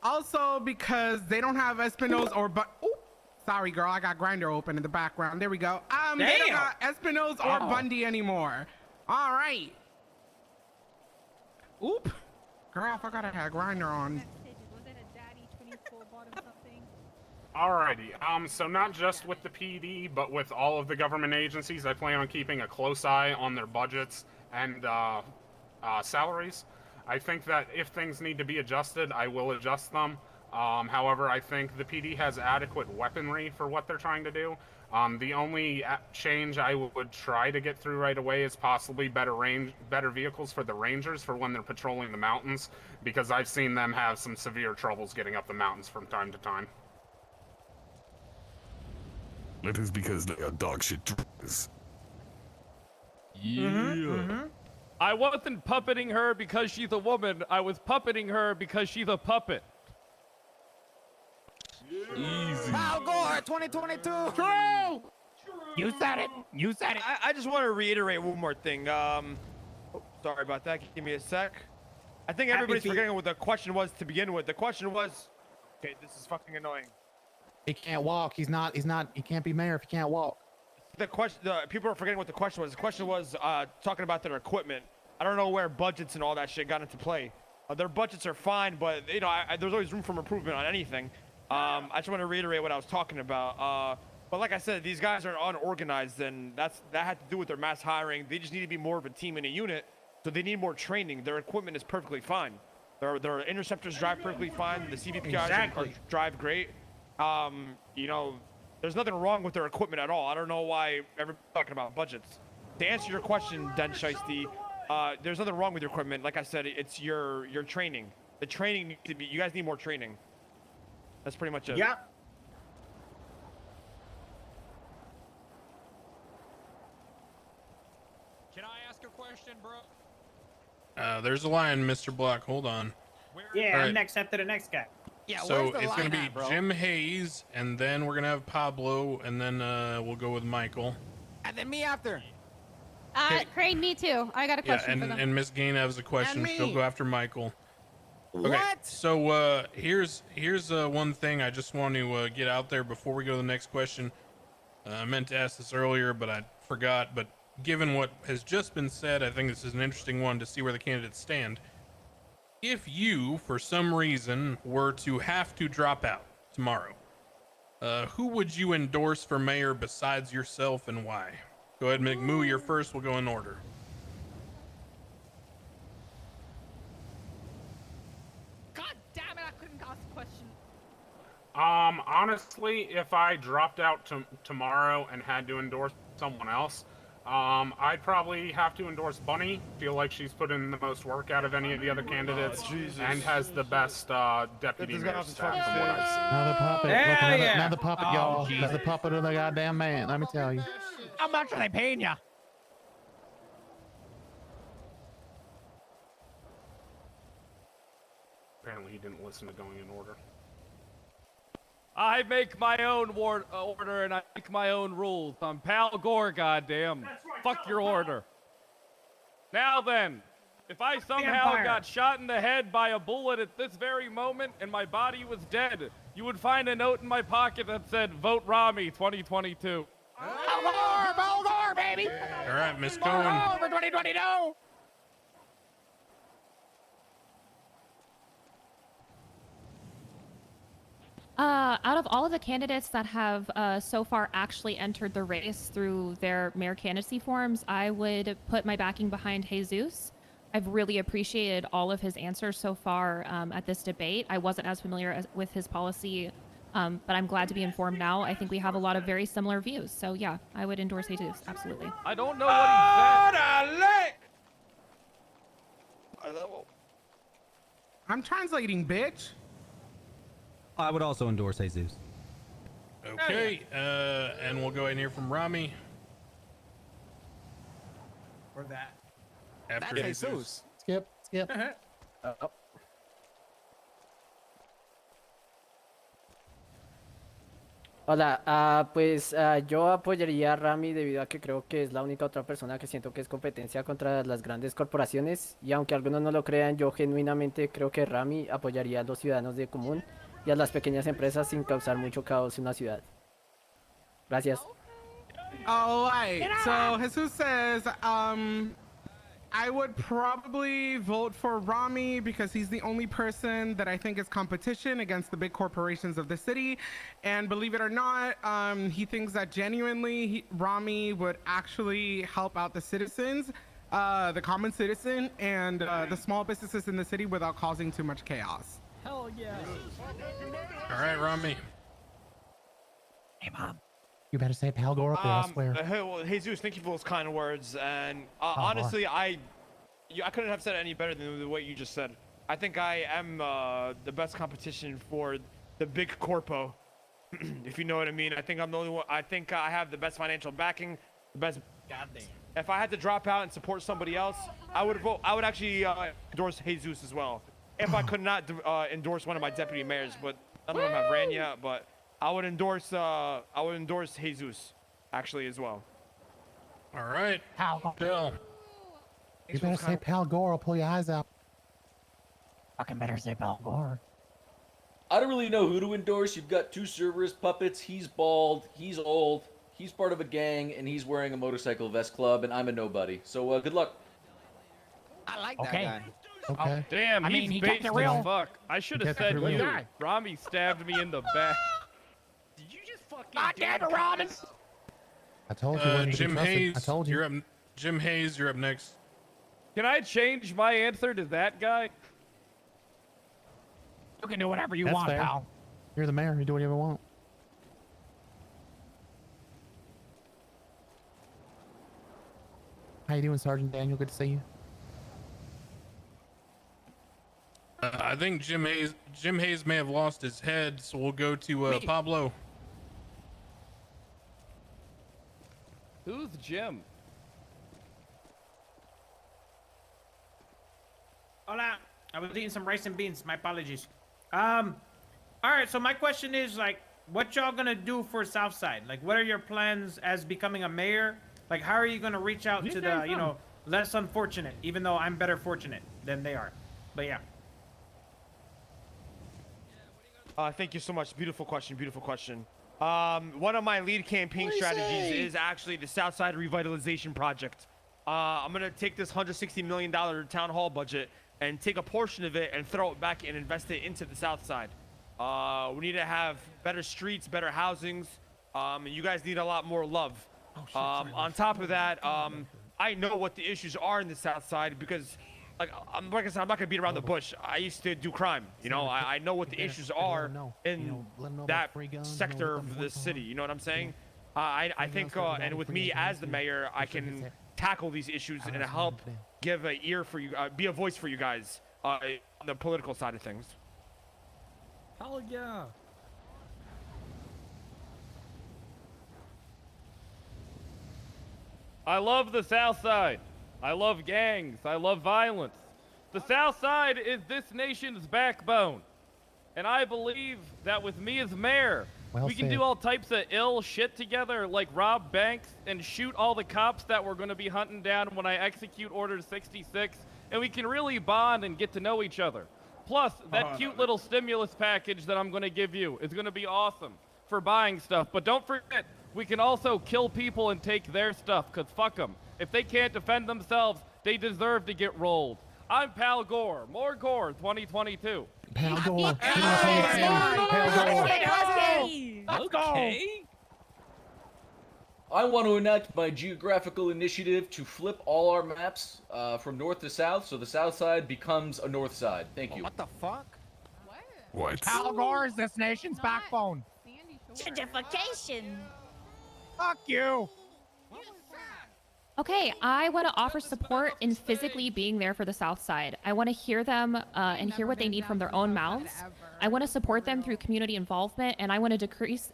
Also because they don't have Espinos or sorry girl, I got Grinder open in the background. There we go. They don't got Espinos or Bundy anymore. All right. Oop. Girl, I forgot I had Grinder on. Alrighty, so not just with the PD, but with all of the government agencies, I plan on keeping a close eye on their budgets and salaries. I think that if things need to be adjusted, I will adjust them. However, I think the PD has adequate weaponry for what they're trying to do. The only change I would try to get through right away is possibly better vehicles for the Rangers for when they're patrolling the mountains, because I've seen them have some severe troubles getting up the mountains from time to time. That is because they are dog shit drivers. Yeah. I wasn't puppeting her because she's a woman. I was puppeting her because she's a puppet. Easy. Al Gore, 2022. True. You said it. You said it. I just want to reiterate one more thing. Sorry about that. Give me a sec. I think everybody's forgetting what the question was to begin with. The question was, okay, this is fucking annoying. He can't walk. He can't be mayor if he can't walk. The question, people are forgetting what the question was. The question was talking about their equipment. I don't know where budgets and all that shit got into play. Their budgets are fine, but you know, there's always room for improvement on anything. I just want to reiterate what I was talking about. But like I said, these guys are unorganized, and that had to do with their mass hiring. They just need to be more of a team in a unit, so they need more training. Their equipment is perfectly fine. Their interceptors drive perfectly fine. The CVPIs drive great. You know, there's nothing wrong with their equipment at all. I don't know why everybody's talking about budgets. To answer your question, Den Shiesty, there's nothing wrong with your equipment. Like I said, it's your training. The training needs to be. You guys need more training. That's pretty much it. Yeah. Can I ask a question, bro? There's a line, Mr. Block. Hold on. Yeah, All I'm next after the next guy. Yeah, so where's the it's gonna be line at, bro? Jim Hayes, and then we're gonna have Pablo, and then we'll go with Michael. And then me after. Crane, me too. I got a question for them. And Miss Gain has a question. She'll go after Michael. Okay, What? so here's one thing I just want to get out there before we go to the next question. I meant to ask this earlier, but I forgot. But given what has just been said, I think this is an interesting one to see where the candidates stand. If you, for some reason, were to have to drop out tomorrow, Who would you endorse for mayor besides yourself and why? Go ahead, McMoo. You're first. We'll go in order. God damn it! I couldn't ask a question. Honestly, if I dropped out tomorrow and had to endorse someone else, I'd probably have to endorse Bunny. Feel like she's put in the most work out of any of the other candidates, and has the best deputy mayor staff from what I've seen. Another puppet. Yeah, Look, another, yeah. another puppet, Oh, y'all. Jesus. Another puppet of the goddamn man. Let me tell you. How much are they paying ya? Apparently, he didn't listen to going in order. I make my own order and I make my own rules. I'm Pal Gore, goddamn. Fuck your order. Now then, if I somehow Vampire. got shot in the head by a bullet at this very moment and my body was dead, you would find a note in my pocket that said, "Vote Rami 2022." Ball Gore, baby. All right, Miss Ball Cohen. Gore for 2022. Out of all of the candidates that have so far actually entered the race through their mayor candidacy forms, I would put my backing behind Jesus. I've really appreciated all of his answers so far at this debate. I wasn't as familiar with his policy, but I'm glad to be informed now. I think we have a lot of very similar views. So yeah, I would endorse Jesus, absolutely. I don't know what he said. I'm translating, bitch. I would also endorse Jesus. Okay, and we'll go ahead and hear from Rami. Or that. After That's Jesus. Skip. Hola, pues yo apoyaría a Rami debido a que creo que es la única otra persona que siento que es competencia contra las grandes corporaciones y aunque algunos no lo crean, yo genuinamente creo que Rami apoyaría a los ciudadanos de común y a las pequeñas empresas sin causar mucho caos en la ciudad. Gracias. All right. So Jesus says, I would probably vote for Rami because he's the only person that I think is competition against the big corporations of the city. And believe it or not, he thinks that genuinely Rami would actually help out the citizens, the common citizen, and the small businesses in the city without causing too much chaos. Hell yeah. All right, Rami. Hey, Mom. You better say Pal Gore up there, I swear. Well, Jesus, thank you for those kind words. And boy. honestly, I couldn't have said it any better than the way you just said. I think I am the best competition for the big corpo, if you know what I mean. I think I'm the only one. I think I have the best financial backing, the best. Goddamn. If I had to drop out and support somebody else, I would vote. I would actually endorse Jesus as well. If I could not endorse one of my deputy mayors, but none of them have ran yet. But I would endorse Jesus, actually, as well. All right. Pal Gore. Bill. You better say Pal Gore. I'll pull your eyes out. Fucking better say Pal Gore. I don't really know who to endorse. You've got two Cerberus puppets. He's bald. He's old. He's part of a gang, and he's wearing a motorcycle vest club, and I'm a nobody. So good luck. I like that guy. Okay. Damn, I mean, he's he got based the as real- fuck. I should he have got the said real you. guy. Rami stabbed me in the back. Did you just fucking God damn it, Robin. I told you. wasn't to be Jim trusted. Hayes. I told you. You're up. Jim Hayes, you're up next. Can I change my answer to that guy? You can do whatever you That's want, fair. pal. You're the mayor. You do whatever you want. How you doing, Sergeant Daniel? Good to see you. I think Jim Hayes may have lost his head, so we'll go to Pablo. Who's Jim? Hola. I was eating some rice and beans. My apologies. All right. So my question is like, what y'all gonna do for Southside? Like, what are your plans as becoming a mayor? Like, how are you gonna reach out to the, less unfortunate? Even though I'm better fortunate than they are. But yeah. Thank you so much. Beautiful question. Beautiful question. One of my lead campaign strategies is actually the Southside Revitalization Project. I'm gonna take this $160 million town hall budget and take a portion of it and throw it back and invest it into the South Side. We need to have better streets, better housings. And you guys need a lot more love. On top of that, I know what the issues are in the South Side because, like I said, I'm not gonna beat around the bush. I used to do crime. You know, I know what the issues are in that sector of the city. You know what I'm saying? I think, and with me as the mayor, I can tackle these issues and help give an ear for you, be a voice for you guys on the political side of things. Hell yeah. I love the South Side. I love gangs. I love violence. The South Side is this nation's backbone. And I believe that with me as mayor, we can do all types of ill shit together, like rob banks and shoot all the cops that we're going to be hunting down when I execute Order 66, and we can really bond and get to know each other. Plus, that cute little stimulus package that I'm going to give you is going to be awesome for buying stuff. But don't forget, we can also kill people and take their stuff, because fuck them. If they can't defend themselves, they deserve to get rolled. I'm Pal Gore. More Gore 2022. Pal Gore. Okay. I want to enact my geographical initiative to flip all our maps from north to south, so the south side becomes a north side. Thank you. What the fuck? What? Al Gore is this nation's backbone. Gentrification. Fuck you. Okay, I want to offer support in physically being there for the South Side. I want to hear them and hear what they need from their own mouths. I want to support them through community involvement, and I want to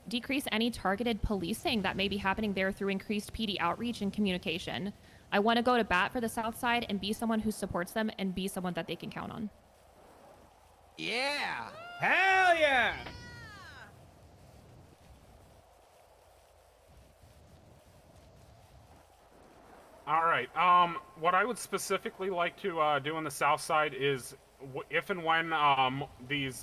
decrease any targeted policing that may be happening there through increased PD outreach and communication. I want to go to bat for the South Side and be someone who supports them and be someone that they can count on. Yeah. Hell yeah. All right. What I would specifically like to do on the south side is, if and when these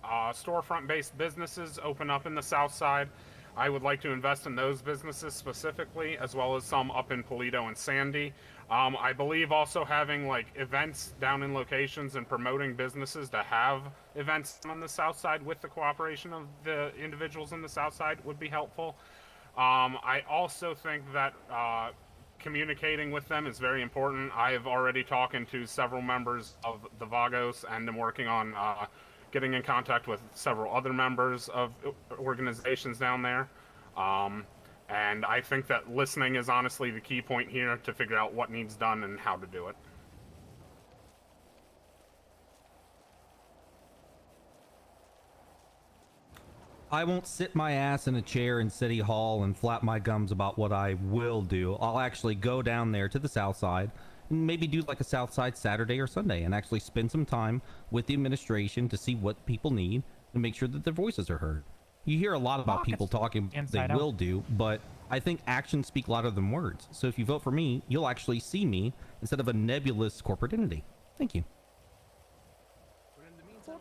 storefront-based businesses open up in the south side, I would like to invest in those businesses specifically, as well as some up in Toledo and Sandy. I believe also having like events down in locations and promoting businesses to have events on the south side with the cooperation of the individuals in the south side would be helpful. I also think that communicating with them is very important. I have already talked to several members of the Vagos, and I'm working on getting in contact with several other members of organizations down there. And I think that listening is honestly the key point here to figure out what needs done and how to do it. I won't sit my ass in a chair in City Hall and flap my gums about what I will do. I'll actually go down there to the South Side and maybe do like a South Side Saturday or Sunday and actually spend some time with the administration to see what people need and make sure that their voices are heard. You hear a lot about people talking they will do, but I think actions speak louder than words. So if you vote for me, you'll actually see me instead of a nebulous corporate entity. Thank you.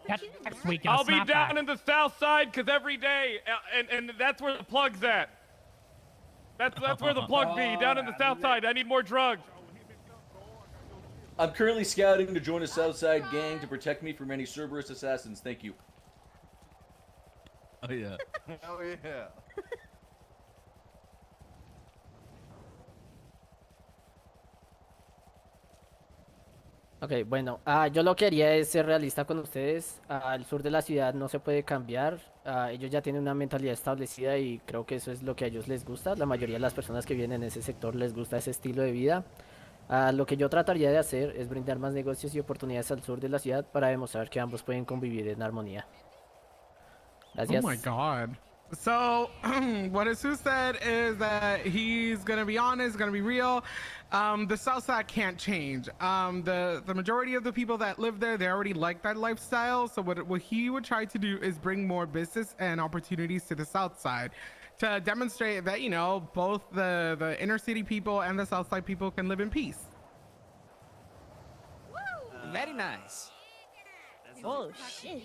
Next week I'll be down in the south side because every day, and that's where the plug's at. That's where the plug be, down in the south side. I need more drugs. I'm currently scouting to join a Southside gang to protect me from any Cerberus assassins. Thank you. Oh yeah. Hell yeah. Ok, bueno, yo lo que haría es ser realista con ustedes. Al sur de la ciudad no se puede cambiar. Ellos ya tienen una mentalidad establecida y creo que eso es lo que a ellos les gusta. La mayoría de las personas que viven en ese sector les gusta ese estilo de vida. Lo que yo trataría de hacer es brindar más negocios y oportunidades al sur de la ciudad para demostrar que ambos pueden convivir en armonía. Gracias. Oh my God. So, what Jesus said is that he's gonna be honest, gonna be real. The South Side can't change. The majority of the people that live there, they already like that lifestyle. So what he would try to do is bring more business and opportunities to the South Side to demonstrate that, you know, both the inner city people and the South Side people can live in peace. Very nice. Oh shit.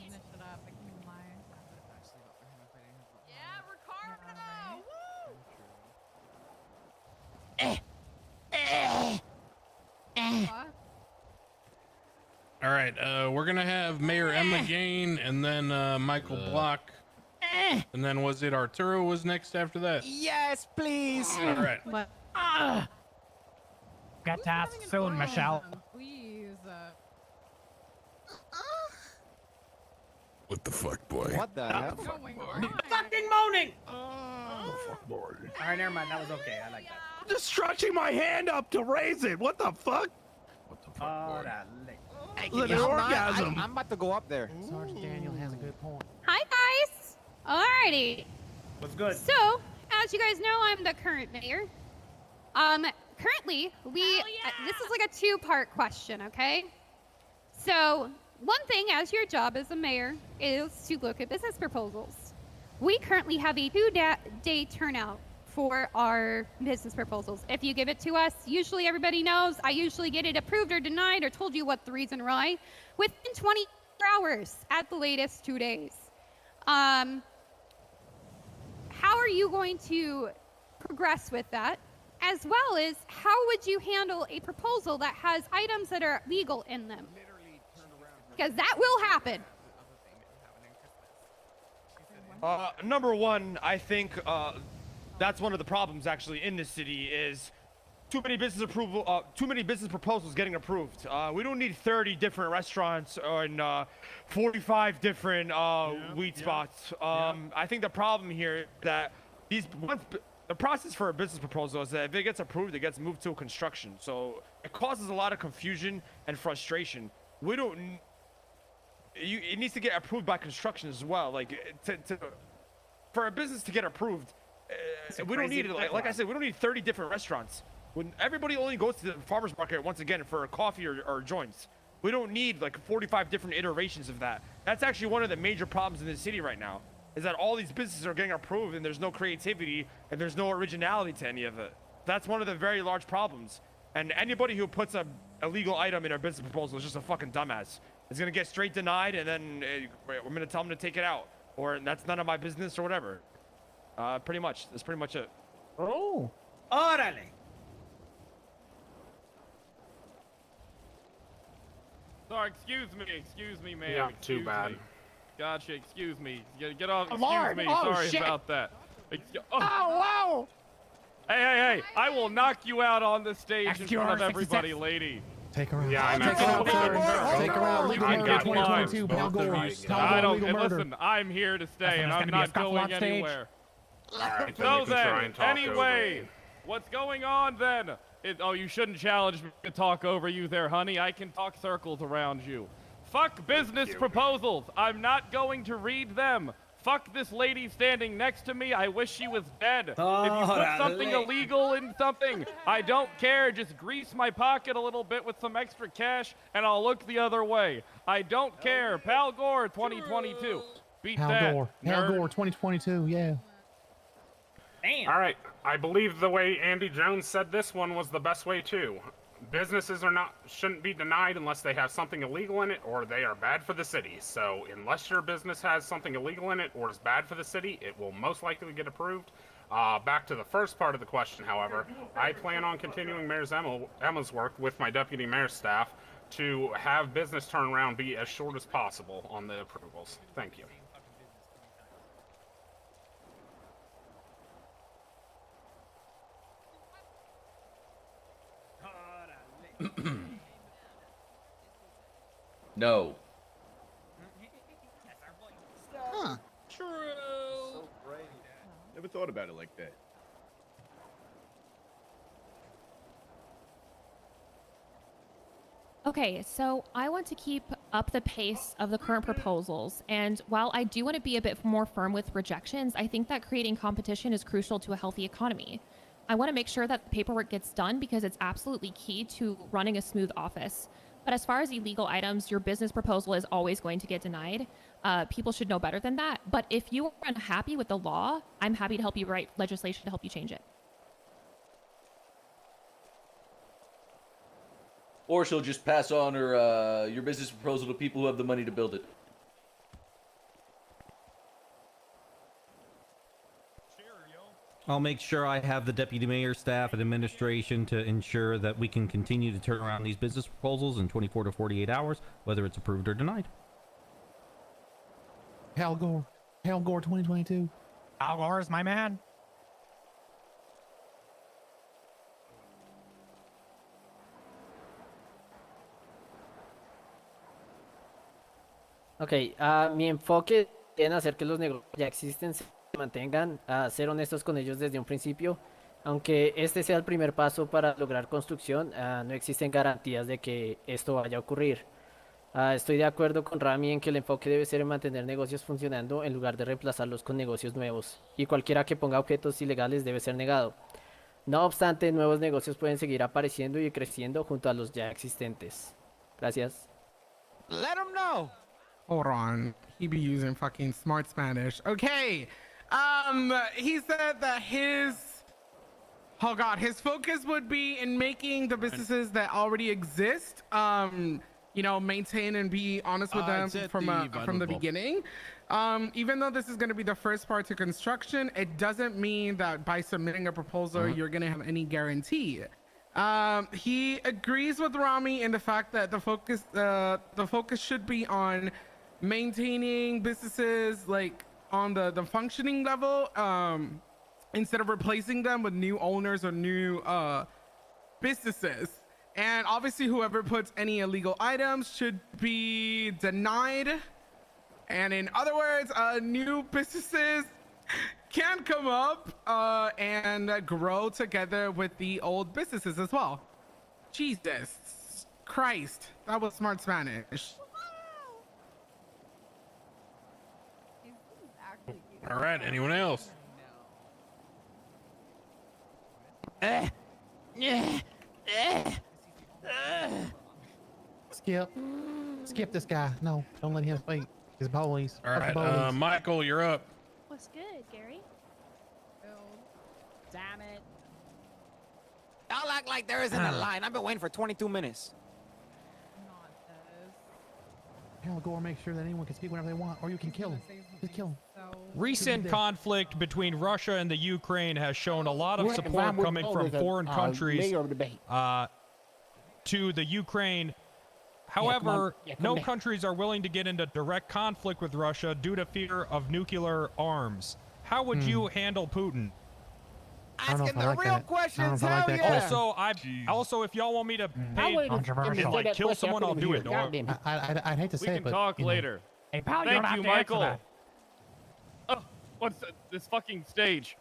All right, we're gonna have Mayor Emma Gain, and then Michael Block, and then was it Arturo was next after that? Yes, please. All right. What? Get tasked soon, Michelle. Please. What the fuck, boy? What the hell? Fucking moaning! Fuck, boy. All right, never mind. That was okay. I like that. I'm just stretching my hand up to raise it. What the fuck? What the fuck, boy? It's an orgasm. I'm about to go up there. Sergeant Daniel has a good point. Hi, guys. Alrighty. What's good? So, as you guys know, I'm the current mayor. Currently, this is like a two-part question, okay? So, one thing as your job as a mayor is to look at business proposals. We currently have a 2-day turnout for our business proposals. If you give it to us, usually everybody knows, I usually get it approved or denied or told you what the reason why within 24 hours, at the latest 2 days. How are you going to progress with that? As well as, how would you handle a proposal that has items that are legal in them? Because that will happen. Number one, I think that's one of the problems actually in this city is too many business proposals getting approved. We don't need 30 different restaurants and 45 different weed spots. I think the problem here is that the process for a business proposal is that if it gets approved, it gets moved to construction. So it causes a lot of confusion and frustration. We don't. It needs to get approved by construction as well. Like for a business to get approved, we don't need like I said, we don't need 30 different restaurants. When everybody only goes to the farmers market once again for coffee or joints, we don't need like 45 different iterations of that. That's actually one of the major problems in the city right now, is that all these businesses are getting approved and there's no creativity and there's no originality to any of it. That's one of the very large problems. And anybody who puts a illegal item in their business proposal is just a fucking dumbass. It's gonna get straight denied, and then we're gonna tell them to take it out, or that's none of my business, or whatever. Pretty much. That's pretty much it. Oh. Órale. Sorry, excuse me, ma'am. Yeah, excuse too bad. Me. Gotcha, excuse me. Get off, Oh, excuse Lord. me, Oh, sorry shit. about that. Oh, wow. Hey, I will knock you out on the stage That's in front of yours, everybody, 66. lady. Take her out. Yeah, I know. Take her out, sir. Take her out. Legal I murder got 2022. both Pal of Gore. these. I don't, Legal and murder. listen, I'm here to stay, and That's I'm gonna be a not scuffle going on stage. anywhere. Alright, So you can try then, and talk over anyway, me. what's going on then? Oh, you shouldn't challenge me to talk over you there, honey. I can talk circles around you. Fuck business proposals. I'm not going to read them. Fuck this lady standing next to me. I wish she was dead. If you put something illegal in something, I don't care. Just grease my pocket a little bit with some extra cash, and I'll look the other way. I don't care. Pal Gore 2022. Beat Pal that, Gore. Pal nerd. Gore 2022. Yeah. Damn. All right, I believe the way Andy Jones said this one was the best way too. Businesses shouldn't be denied unless they have something illegal in it or they are bad for the city. So unless your business has something illegal in it or is bad for the city, it will most likely get approved. Back to the first part of the question, however, I plan on continuing Mayor Emma's work with my deputy mayor staff to have business turnaround be as short as possible on the approvals. Thank you. No. Huh. True. Never thought about it like that. Okay, so I want to keep up the pace of the current proposals, and while I do want to be a bit more firm with rejections, I think that creating competition is crucial to a healthy economy. I want to make sure that the paperwork gets done because it's absolutely key to running a smooth office. But as far as illegal items, your business proposal is always going to get denied. People should know better than that. But if you are unhappy with the law, I'm happy to help you write legislation to help you change it. Or she'll just pass on her your business proposal to people who have the money to build it. I'll make sure I have the deputy mayor staff and administration to ensure that we can continue to turn around these business proposals in 24 to 48 hours, whether it's approved or denied. Hal Gore 2022. Al Gore is my man. Ok, mi enfoque en hacer que los negocios que ya existen se mantengan, a ser honestos con ellos desde un principio. Aunque este sea el primer paso para lograr construcción, no existen garantías de que esto vaya a ocurrir. Estoy de acuerdo con Rami en que el enfoque debe ser en mantener negocios funcionando en lugar de reemplazarlos con negocios nuevos, y cualquiera que ponga objetos ilegales debe ser negado. No obstante, nuevos negocios pueden seguir apareciendo y creciendo junto a los ya existentes. Gracias. Let him know. Hold on. He be using fucking smart Spanish. Okay. He said that his focus would be in making the businesses that already exist, maintain and be honest with them from the beginning. Even though this is going to be the first part to construction, it doesn't mean that by submitting a proposal, you're going to have any guarantee. He agrees with Rami in the fact that the focus should be on maintaining businesses like on the functioning level, instead of replacing them with new owners or new businesses. And obviously whoever puts any illegal items should be denied. And in other words, new businesses can come up and grow together with the old businesses as well. Jesus Christ, that was smart Spanish. All right, anyone else? Skip this guy. No, don't let him speak. He's police. All right, Michael, you're up. What's good, Gary? Damn it. Y'all act like there isn't a line. I've been waiting for 22 minutes. Hal Gore makes sure that anyone can speak whenever they want, or you can kill him. Just kill him. Recent conflict between Russia and the Ukraine has shown a lot of support coming from foreign countries to the Ukraine. However, no countries are willing to get into direct conflict with Russia due to fear of nuclear arms. How would you handle Putin? Asking the real questions, hell yeah. Also, if y'all want me to like kill someone, I'll do it. I'd hate to say we it, can but talk you know. later. Hey, pal, you Thank don't have you, to answer Michael. that. Oh, what's this fucking stage?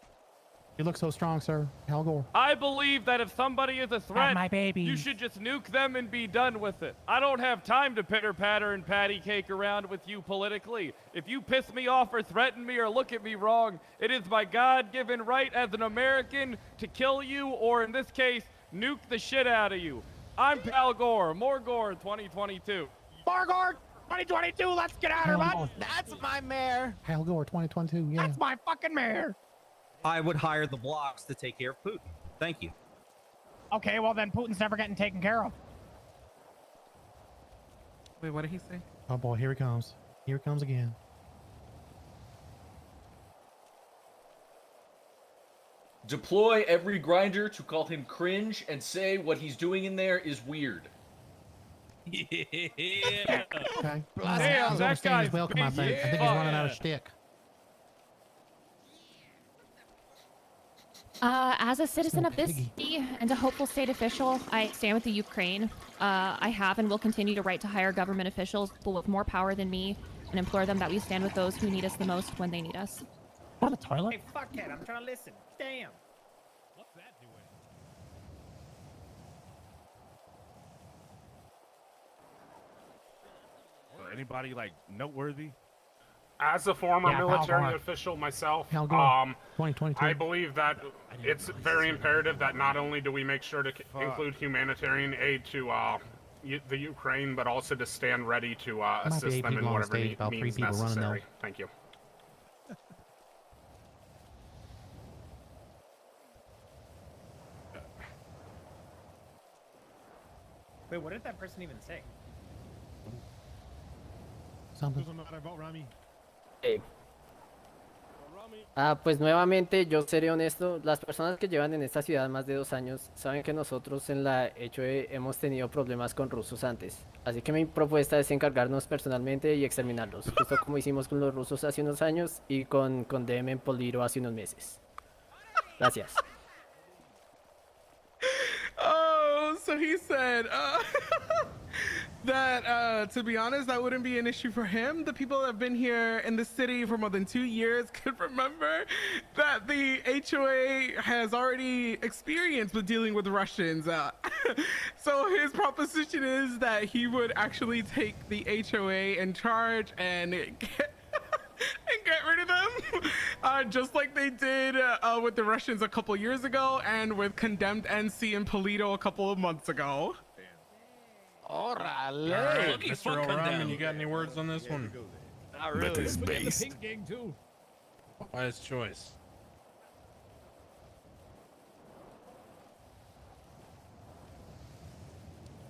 You look so strong, sir. Hal Gore. I believe that if somebody is a threat, my baby. you should just nuke them and be done with it. I don't have time to pitter-patter and patty cake around with you politically. If you piss me off or threaten me or look at me wrong, it is my God-given right as an American to kill you or, in this case, nuke the shit out of you. I'm Pal Gore. More Gore 2022. More Gore 2022. Let's get out of here, bud. That's my mayor. Hal Gore 2022. Yeah. That's my fucking mayor. I would hire the blocks to take care of Putin. Thank you. Okay, well then Putin's never getting taken care of. Wait, what did he say? Oh boy, here he comes. Here he comes again. Deploy every grinder to call him cringe and say what he's doing in there is weird. Yeah. Okay. Damn, He's that overstaying guy's his welcome, I think. I think he's running out of shtick. As a citizen of this city and a hopeful state official, I stand with the Ukraine. I have and will continue to write to higher government officials with more power than me and implore them that we stand with those who need us the most when they need us. What a toilet? Hey, fuckhead, I'm trying to listen. Damn. What's that doing? Anybody like noteworthy? As a former Yeah, military Hal Gore. official myself, Hal Gore 2022. I believe that it's very imperative that not only do we make sure to include humanitarian aid to the Ukraine, but also to stand ready to might be assist 8 them in people on whatever stage, about 3 means people running, necessary. though. Thank you. Wait, what did that person even say? Something. Doesn't matter about Rami. Hey. Pues nuevamente, yo seré honesto, las personas que llevan en esta ciudad más de 2 años saben que nosotros en la HOE hemos tenido problemas con rusos antes. Así que mi propuesta es encargarnos personalmente y exterminarlos, justo como hicimos con los rusos hace unos años y con DM en Poliro hace unos meses. Gracias. Oh, so he said that, to be honest, that wouldn't be an issue for him. The people that have been here in the city for more than 2 years could remember that the HOA has already experienced with dealing with Russians. So his proposition is that he would actually take the HOA in charge and get rid of them, just like they did with the Russians a couple years ago and with condemned NC and Polito a couple of months ago. All right, Mr. O'Ryan, you got any words on this one? Not really. That is based. Pink gang too. Wise choice.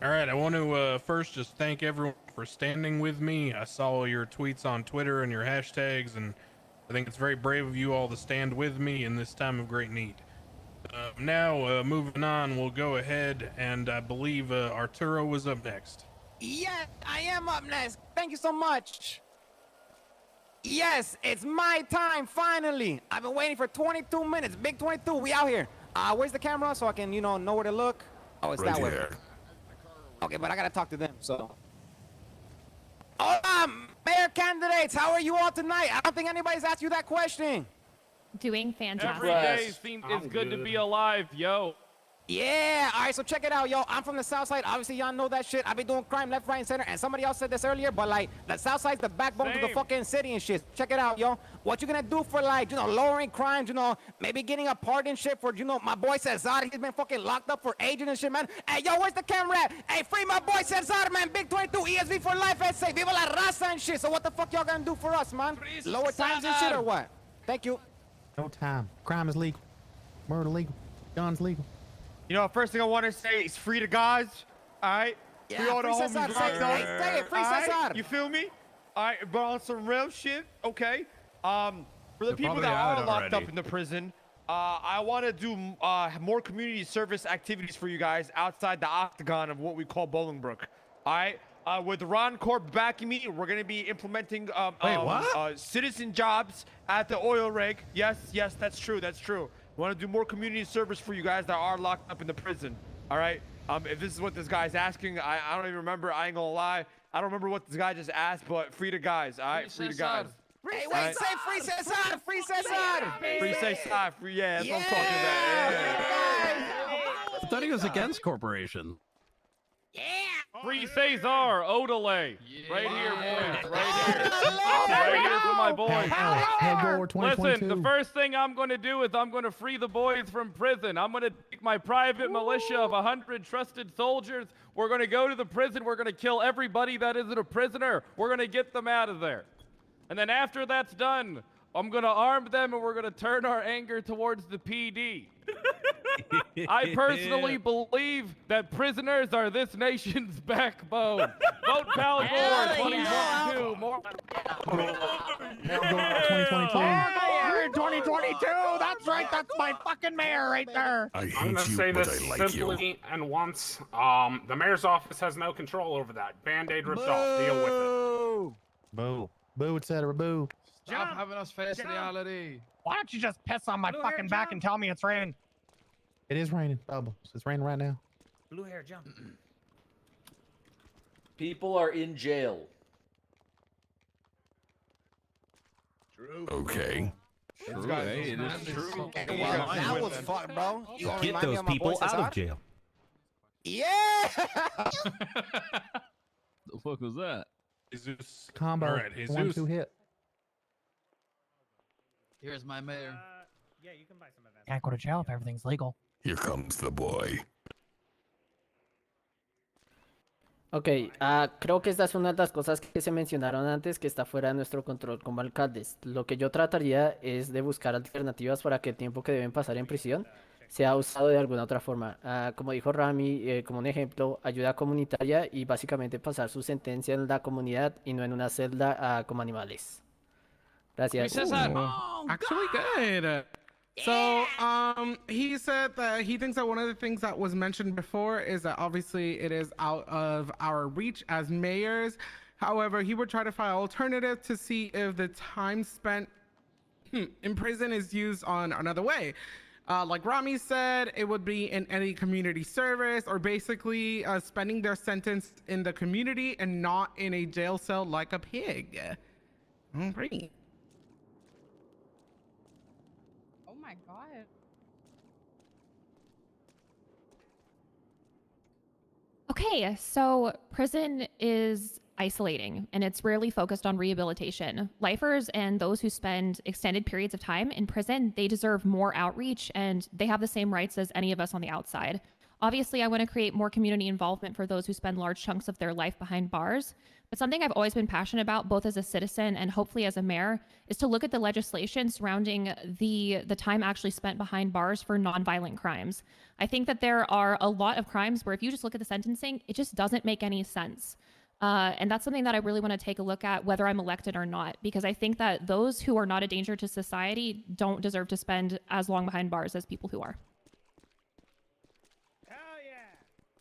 All right, I want to first just thank everyone for standing with me. I saw your tweets on Twitter and your hashtags, and I think it's very brave of you all to stand with me in this time of great need. Now, moving on, we'll go ahead, and I believe Arturo was up next. Yes, I am up next. Thank you so much. Yes, it's my time, finally. I've been waiting for 22 minutes. Big 22, we out here. Where's the camera so I can, know where to look? Oh, it's right that way. here. Okay, but I gotta talk to them, so. Hola, mayor candidates, how are you all tonight? I don't think anybody's asked you that question. Doing fantastic. Every day it's good to be alive, yo. Yeah, all right, so check it out, yo. I'm from the South Side. Obviously, y'all know that shit. I be doing crime left, right, and center. And somebody else said this earlier, but like, the South Side's the backbone of the fucking city and shit. Check it out, yo. What you gonna do for like, lowering crimes, maybe getting a pardon shit for, my boy Cesar. He's been fucking locked up for aging and shit, man. Hey, yo, where's the camera at? Hey, free my boy Cesar, man. Big 22, ESV for life, SA. Viva la raza and shit. So what the fuck y'all gonna do for us, man? Lower times and shit or what? Thank you. No time. Crime is legal. Murder legal. Guns legal. First thing I want to say is free the guys. All right? Yeah, free all the free homies Cesar. locked up. Say it. Free All right? Cesar. You feel me? All right, but on some real shit, okay? For the They're people probably that out are locked already. up in the prison, I want to do more community service activities for you guys outside the octagon of what we call Bolingbrook. All right? With Ron Corp backing me, we're going to be implementing citizen jobs at the oil rig. Yes, that's true. That's true. We want to do more community service for you guys that are locked up in the prison. All right? If this is what this guy's asking, I don't even remember. I ain't going to lie. I don't remember what this guy just asked, but free the guys. All right? Free the guys. Hey, wait, say free Cesar. Free Cesar. Free Cesar. Free, yeah, that's what I'm talking about. Yeah. I thought he was against corporation. Free Cesar, Odelay. Right here, boys. Right here. Right here for my boys. Gore 2022. Listen, the first thing I'm going to do is I'm going to free the boys from prison. I'm going to take my private militia of 100 trusted soldiers. We're going to go to the prison. We're going to kill everybody that isn't a prisoner. We're going to get them out of there. And then after that's done, I'm going to arm them and we're going to turn our anger towards the PD. I personally believe that prisoners are this nation's backbone. Vote Pal Gore 2022. More. Mayor 2022. That's right. That's my fucking mayor right there. I I'm hate gonna you, say but this I like simply you. and once. The mayor's office has no control over that. Band-Aid ripped off. Deal with it. Boo. Boo, etc. Boo. Stop having us face reality. Why don't you just piss on my fucking back and tell me it's raining? It is raining, Bubbles. It's raining right now. Blue hair, jump. People are in jail. Okay. True, hey, it is true. That was fun, bro. You Get remind me those of my boy people out Cesar? of jail. Yeah. The fuck was that? Jesus. Combo. All right, Jesus. 1-2 hit. Here's my mayor. Yeah, you can buy some of that. Can't go to jail if everything's legal. Here comes the boy. Ok, creo que esta es una de las cosas que se mencionaron antes que está fuera de nuestro control como alcaldes. Lo que yo trataría es de buscar alternativas para que el tiempo que deben pasar en prisión sea usado de alguna otra forma. Como dijo Rami, como un ejemplo, ayuda comunitaria y básicamente pasar su sentencia en la comunidad y no en una celda como animales. Gracias. Actually good. So, he said that he thinks that one of the things that was mentioned before is that obviously it is out of our reach as mayors. However, he would try to find alternative to see if the time spent in prison is used on another way. Like Rami said, it would be in any community service or basically spending their sentence in the community and not in a jail cell like a pig. Pretty. Oh my god. Okay, so prison is isolating and it's rarely focused on rehabilitation. Lifers and those who spend extended periods of time in prison, they deserve more outreach and they have the same rights as any of us on the outside. Obviously, I want to create more community involvement for those who spend large chunks of their life behind bars. But something I've always been passionate about, both as a citizen and hopefully as a mayor, is to look at the legislation surrounding the time actually spent behind bars for nonviolent crimes. I think that there are a lot of crimes where if you just look at the sentencing, it just doesn't make any sense. And that's something that I really want to take a look at whether I'm elected or not, because I think that those who are not a danger to society don't deserve to spend as long behind bars as people who are.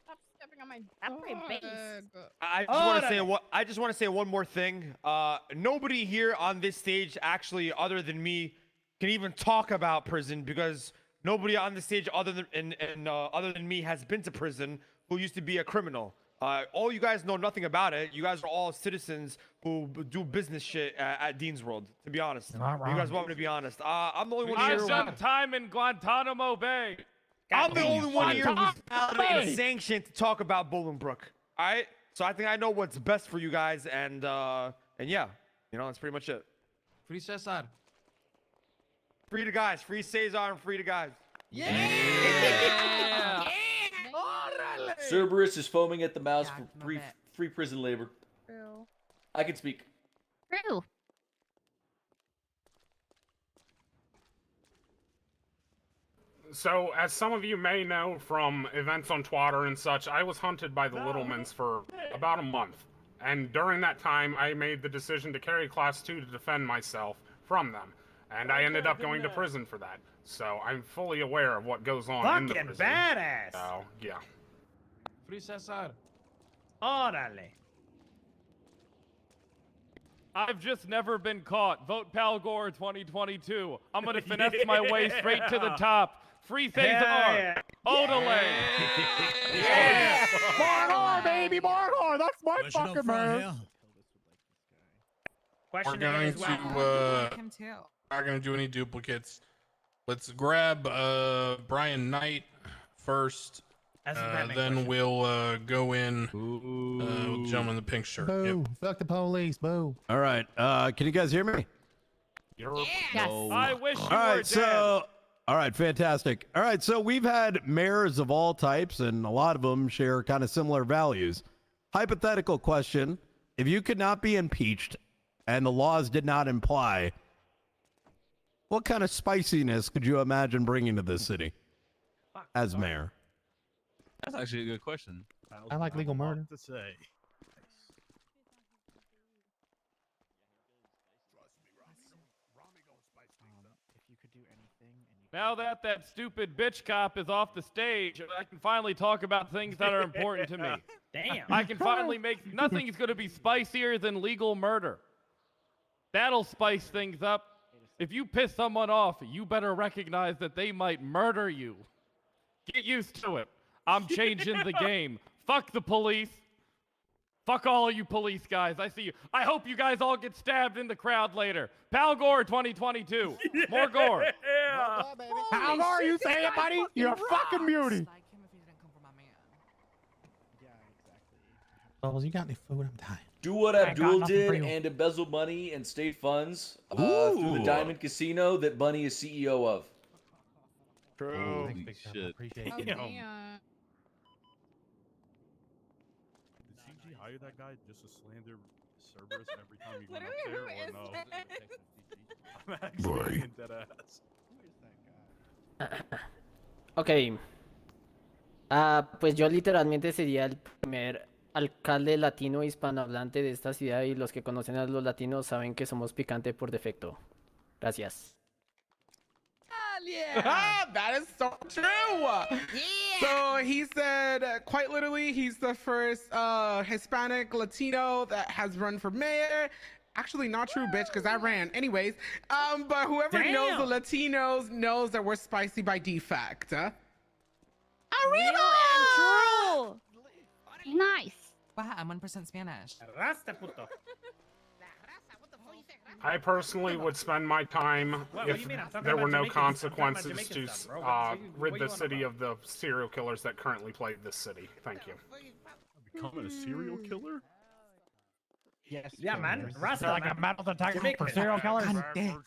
Stop stepping on my I just want to say one more thing. Nobody here on this stage, actually, other than me, can even talk about prison because nobody on the stage other than me has been to prison who used to be a criminal. All you guys know nothing about it. You guys are all citizens who do business shit at Dean's World. To be honest, you guys want me to be honest. I'm the only one here. I've done time in Guantanamo Bay. I'm the only one here who's allowed and sanctioned to talk about Bolingbrook. All right, so I think I know what's best for you guys, and yeah, that's pretty much it. Free Cesar. Free to guys. Free Cesar and free to guys. Yeah. Cerberus is foaming at the mouth for free prison labor. True. I can speak. True. So, as some of you may know from events on Twitter and such, I was hunted by the Littlemans for about a month. And during that time, I made the decision to carry Class 2 to defend myself from them. And I ended up going to prison for that. So, I'm fully aware of what goes on in the prison. Fucking badass! So, yeah. Free Cesar. Órale. I've just never been caught. Vote Pal Gore 2022. I'm gonna finesse my way straight to the top. Free Cesar. Odele. Yeah! Margor, baby, Margor! That's my fucking man! We're Question going is, to, not going to do any duplicates. Let's grab Brian Knight first. Then we'll go in with Gentleman in the pink shirt. Boo. Fuck the police. Boo. All right. Can you guys hear me? Yes. I wish you All were right. dead. So, all right. Fantastic. All right. So we've had mayors of all types, and a lot of them share kind of similar values. Hypothetical question: if you could not be impeached, and the laws did not imply, what kind of spiciness could you imagine bringing to this city as mayor? That's actually a good question. I like legal murder. To say. Now that stupid bitch cop is off the stage, I can finally talk about things that are important to me. Damn. I can finally make nothing's going to be spicier than legal murder. That'll spice things up. If you piss someone off, you better recognize that they might murder you. Get used to it. I'm changing the game. Fuck the police. Fuck all of you police guys. I see you. I hope you guys all get stabbed in the crowd later. Pal Gore 2022. More Gore. Yeah. How are you saying it, buddy? You're a fucking beauty. Bubbles, you got any food? I'm dying. Do what I got Abdul nothing for did you. and embezzle money and state funds through the Ooh. Diamond Casino that Bunny is CEO of. True. Thanks, big fella. Appreciate Oh, it. damn. Did CG hire that guy just to slander Cerberus every time he went up there, or no? I'm actually being dead ass. Ok. Pues yo literalmente sería el primer alcalde latino hispanohablante de esta ciudad y los que conocen a los latinos saben que somos picante por defecto. Gracias. That is so true. So he said, quite literally, he's the first Hispanic Latino that has run for mayor. Actually, not true, bitch, because I ran. Anyways, but whoever knows the Latinos knows that we're spicy by defect. Real and true. Nice. Wow, I'm 1% Spanish. Rasta puto. I personally would spend my time What do if you mean? I'm talking there were about no Jamaican- I'm talking about consequences Jamaican to stuff, bro. What you rid the on city about? of the serial killers that currently plague this city. Thank you. Becoming a serial killer? Yes. Yeah, man. Is Rasta, there like man. a metal detector Jamaican. for serial killers? God damn.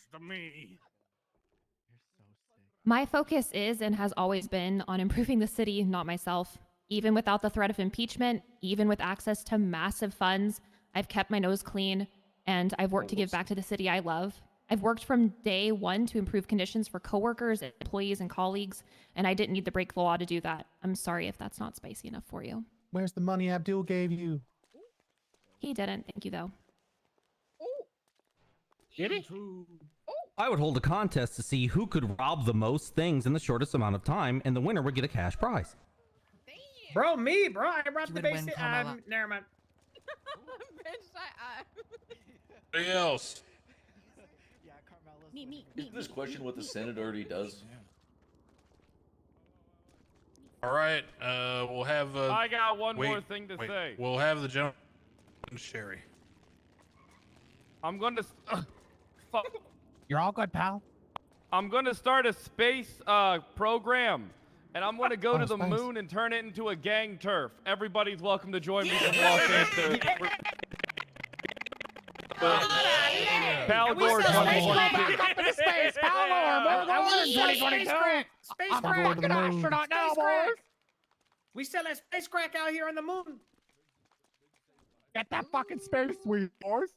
My focus is and has always been on improving the city, not myself. Even without the threat of impeachment, even with access to massive funds, I've kept my nose clean and I've worked to give back to the city I love. I've worked from day one to improve conditions for coworkers, employees, and colleagues, and I didn't need to break the law to do that. I'm sorry if that's not spicy enough for you. Where's the money Abdul gave you? He didn't, thank you though. Did he? I would hold a contest to see who could rob the most things in the shortest amount of time, and the winner would get a cash prize. Bro, me, bro. I robbed the would win, base. Carmela. Never mind. Bitch, Anybody else? Me. Isn't this question what the Senate already does? All right, we'll have. I got one wait, more thing to wait. say. We'll have the gentleman, Sherry. I'm going to. Fuck. You're all good, pal. I'm going to start a space program, and I'm going to go to the space. moon and turn it into a gang turf. Everybody's welcome to join me from Los Angeles. Pal Gore 2022. Up into space, Pal Gore, more in 2022. Space I'm crack. going to the moon. Astronaut now, Space crack. boys. We sell that space crack out here on the moon. Get that fucking space weed, boys.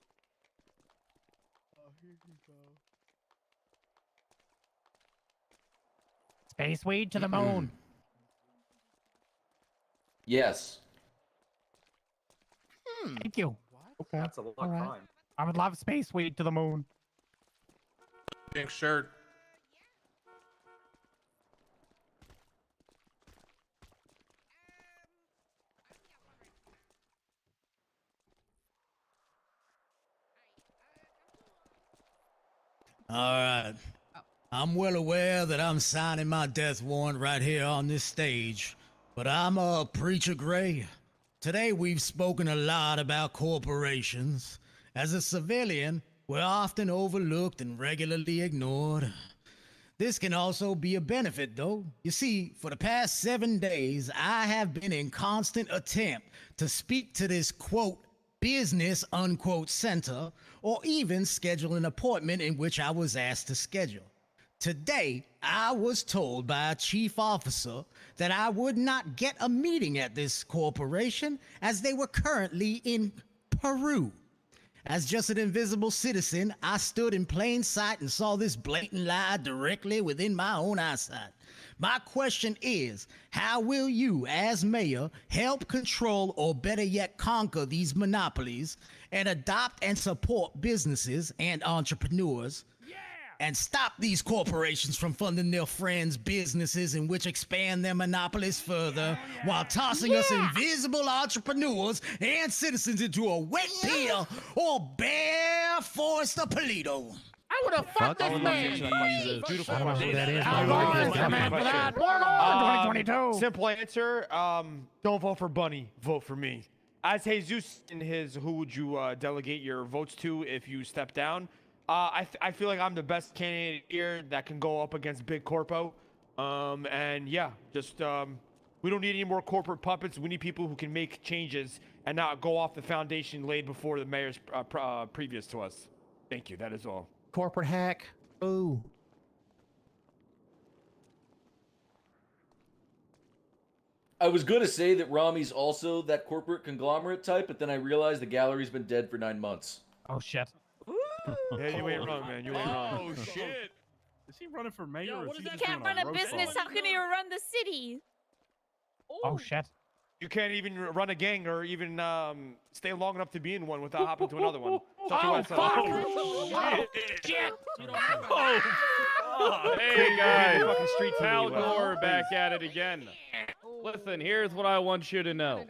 Space weed to the moon. Yes. Thank you. Okay. That's a lot All right. crime. I would love space weed to the moon. Pink shirt. All right. I'm well aware that I'm signing my death warrant right here on this stage, but I'm a preacher gray. Today we've spoken a lot about corporations. As a civilian, we're often overlooked and regularly ignored. This can also be a benefit, though. You see, for the past 7 days, I have been in constant attempt to speak to this, quote, business, unquote, center, or even schedule an appointment in which I was asked to schedule. Today, I was told by a chief officer that I would not get a meeting at this corporation as they were currently in Peru. As just an invisible citizen, I stood in plain sight and saw this blatant lie directly within my own eyesight. My question is, how will you, as mayor, help control or better yet conquer these monopolies and adopt and support businesses and entrepreneurs and stop these corporations from funding their friends' businesses in which expand their monopolies further while tossing us invisible entrepreneurs and citizens into a wet peel or bare forest of Polito? I would have fucked this man. Beautiful I don't know who question. that is. Al but Gore I'm is the man for that. More on 2022. Simple answer. Don't vote for Bunny. Vote for me. As Jesus in his, who would you delegate your votes to if you step down? I feel like I'm the best candidate here that can go up against Big Corpo. And yeah, just we don't need any more corporate puppets. We need people who can make changes and not go off the foundation laid before the mayor's previous to us. Thank you. That is all. Corporate hack. Ooh. I was gonna say that Rami's also that corporate conglomerate type, but then I realized the gallery's been dead for 9 months. Oh shit. Yeah, you ain't wrong, man. You ain't wrong. Oh shit! Is he running for mayor? Or is he He just can't doing run a roast business. call? How can he run the city? Oh shit. you can't even run a gang or even stay long enough to be in one without hopping to another one. Oh, fuck! Oh, shit! Oh, Hey guys, fucking street team Al anyway. Gore back at it again. Listen, here's what I want you to know.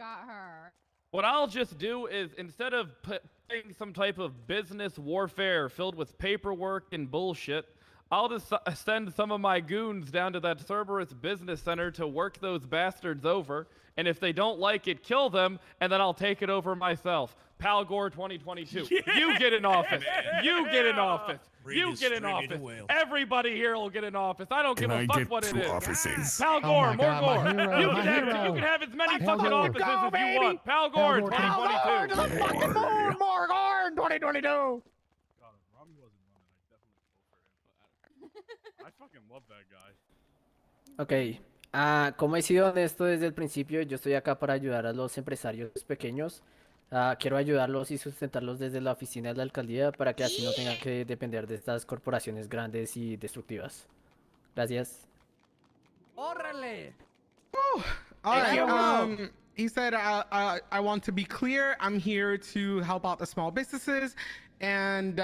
What I'll just do is, instead of putting some type of business warfare filled with paperwork and bullshit, I'll just send some of my goons down to that Cerberus business center to work those bastards over, and if they don't like it, kill them, and then I'll take it over myself. Pal Gore 2022. You get in office. You get in office. You get in office. Everybody here will get in office. I don't give a fuck what it is. offices? Pal Oh Gore, my more God, my Gore. hero, You my can have hero. you can have as many Pal fucking Gore. offices Go, as you baby. want. Pal Gore 2022. To the fucking moon, more Gore 2022. I fucking love that guy. Ok. Como he sido honesto desde el principio, yo estoy acá para ayudar a los empresarios pequeños. Quiero ayudarlos y sustentarlos desde la oficina de la alcaldía para que así no tengan que depender de estas corporaciones grandes y destructivas. Gracias. ¡Órale! All Hey, right. He said, I want to be clear. I'm here to help out the small businesses and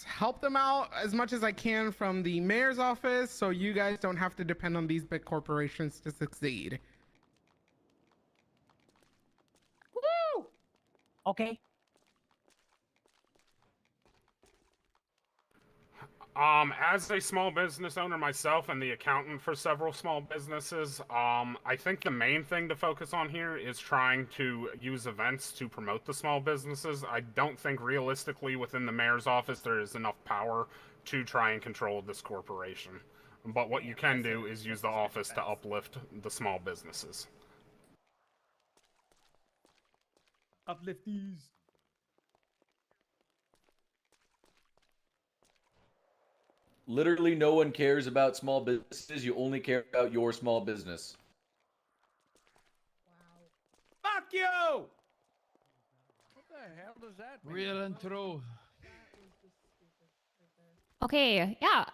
help them out as much as I can from the mayor's office so you guys don't have to depend on these big corporations to succeed. Woo! Okay. As a small business owner myself and the accountant for several small businesses, I think the main thing to focus on here is trying to use events to promote the small businesses. I don't think realistically within the mayor's office there is enough power to try and control this corporation. But what you can do is use the office to uplift the small businesses. Uplifties. Literally, no one cares about small businesses. You only care about your small business. Fuck you! What the hell does that mean? Real and true. Okay, yeah.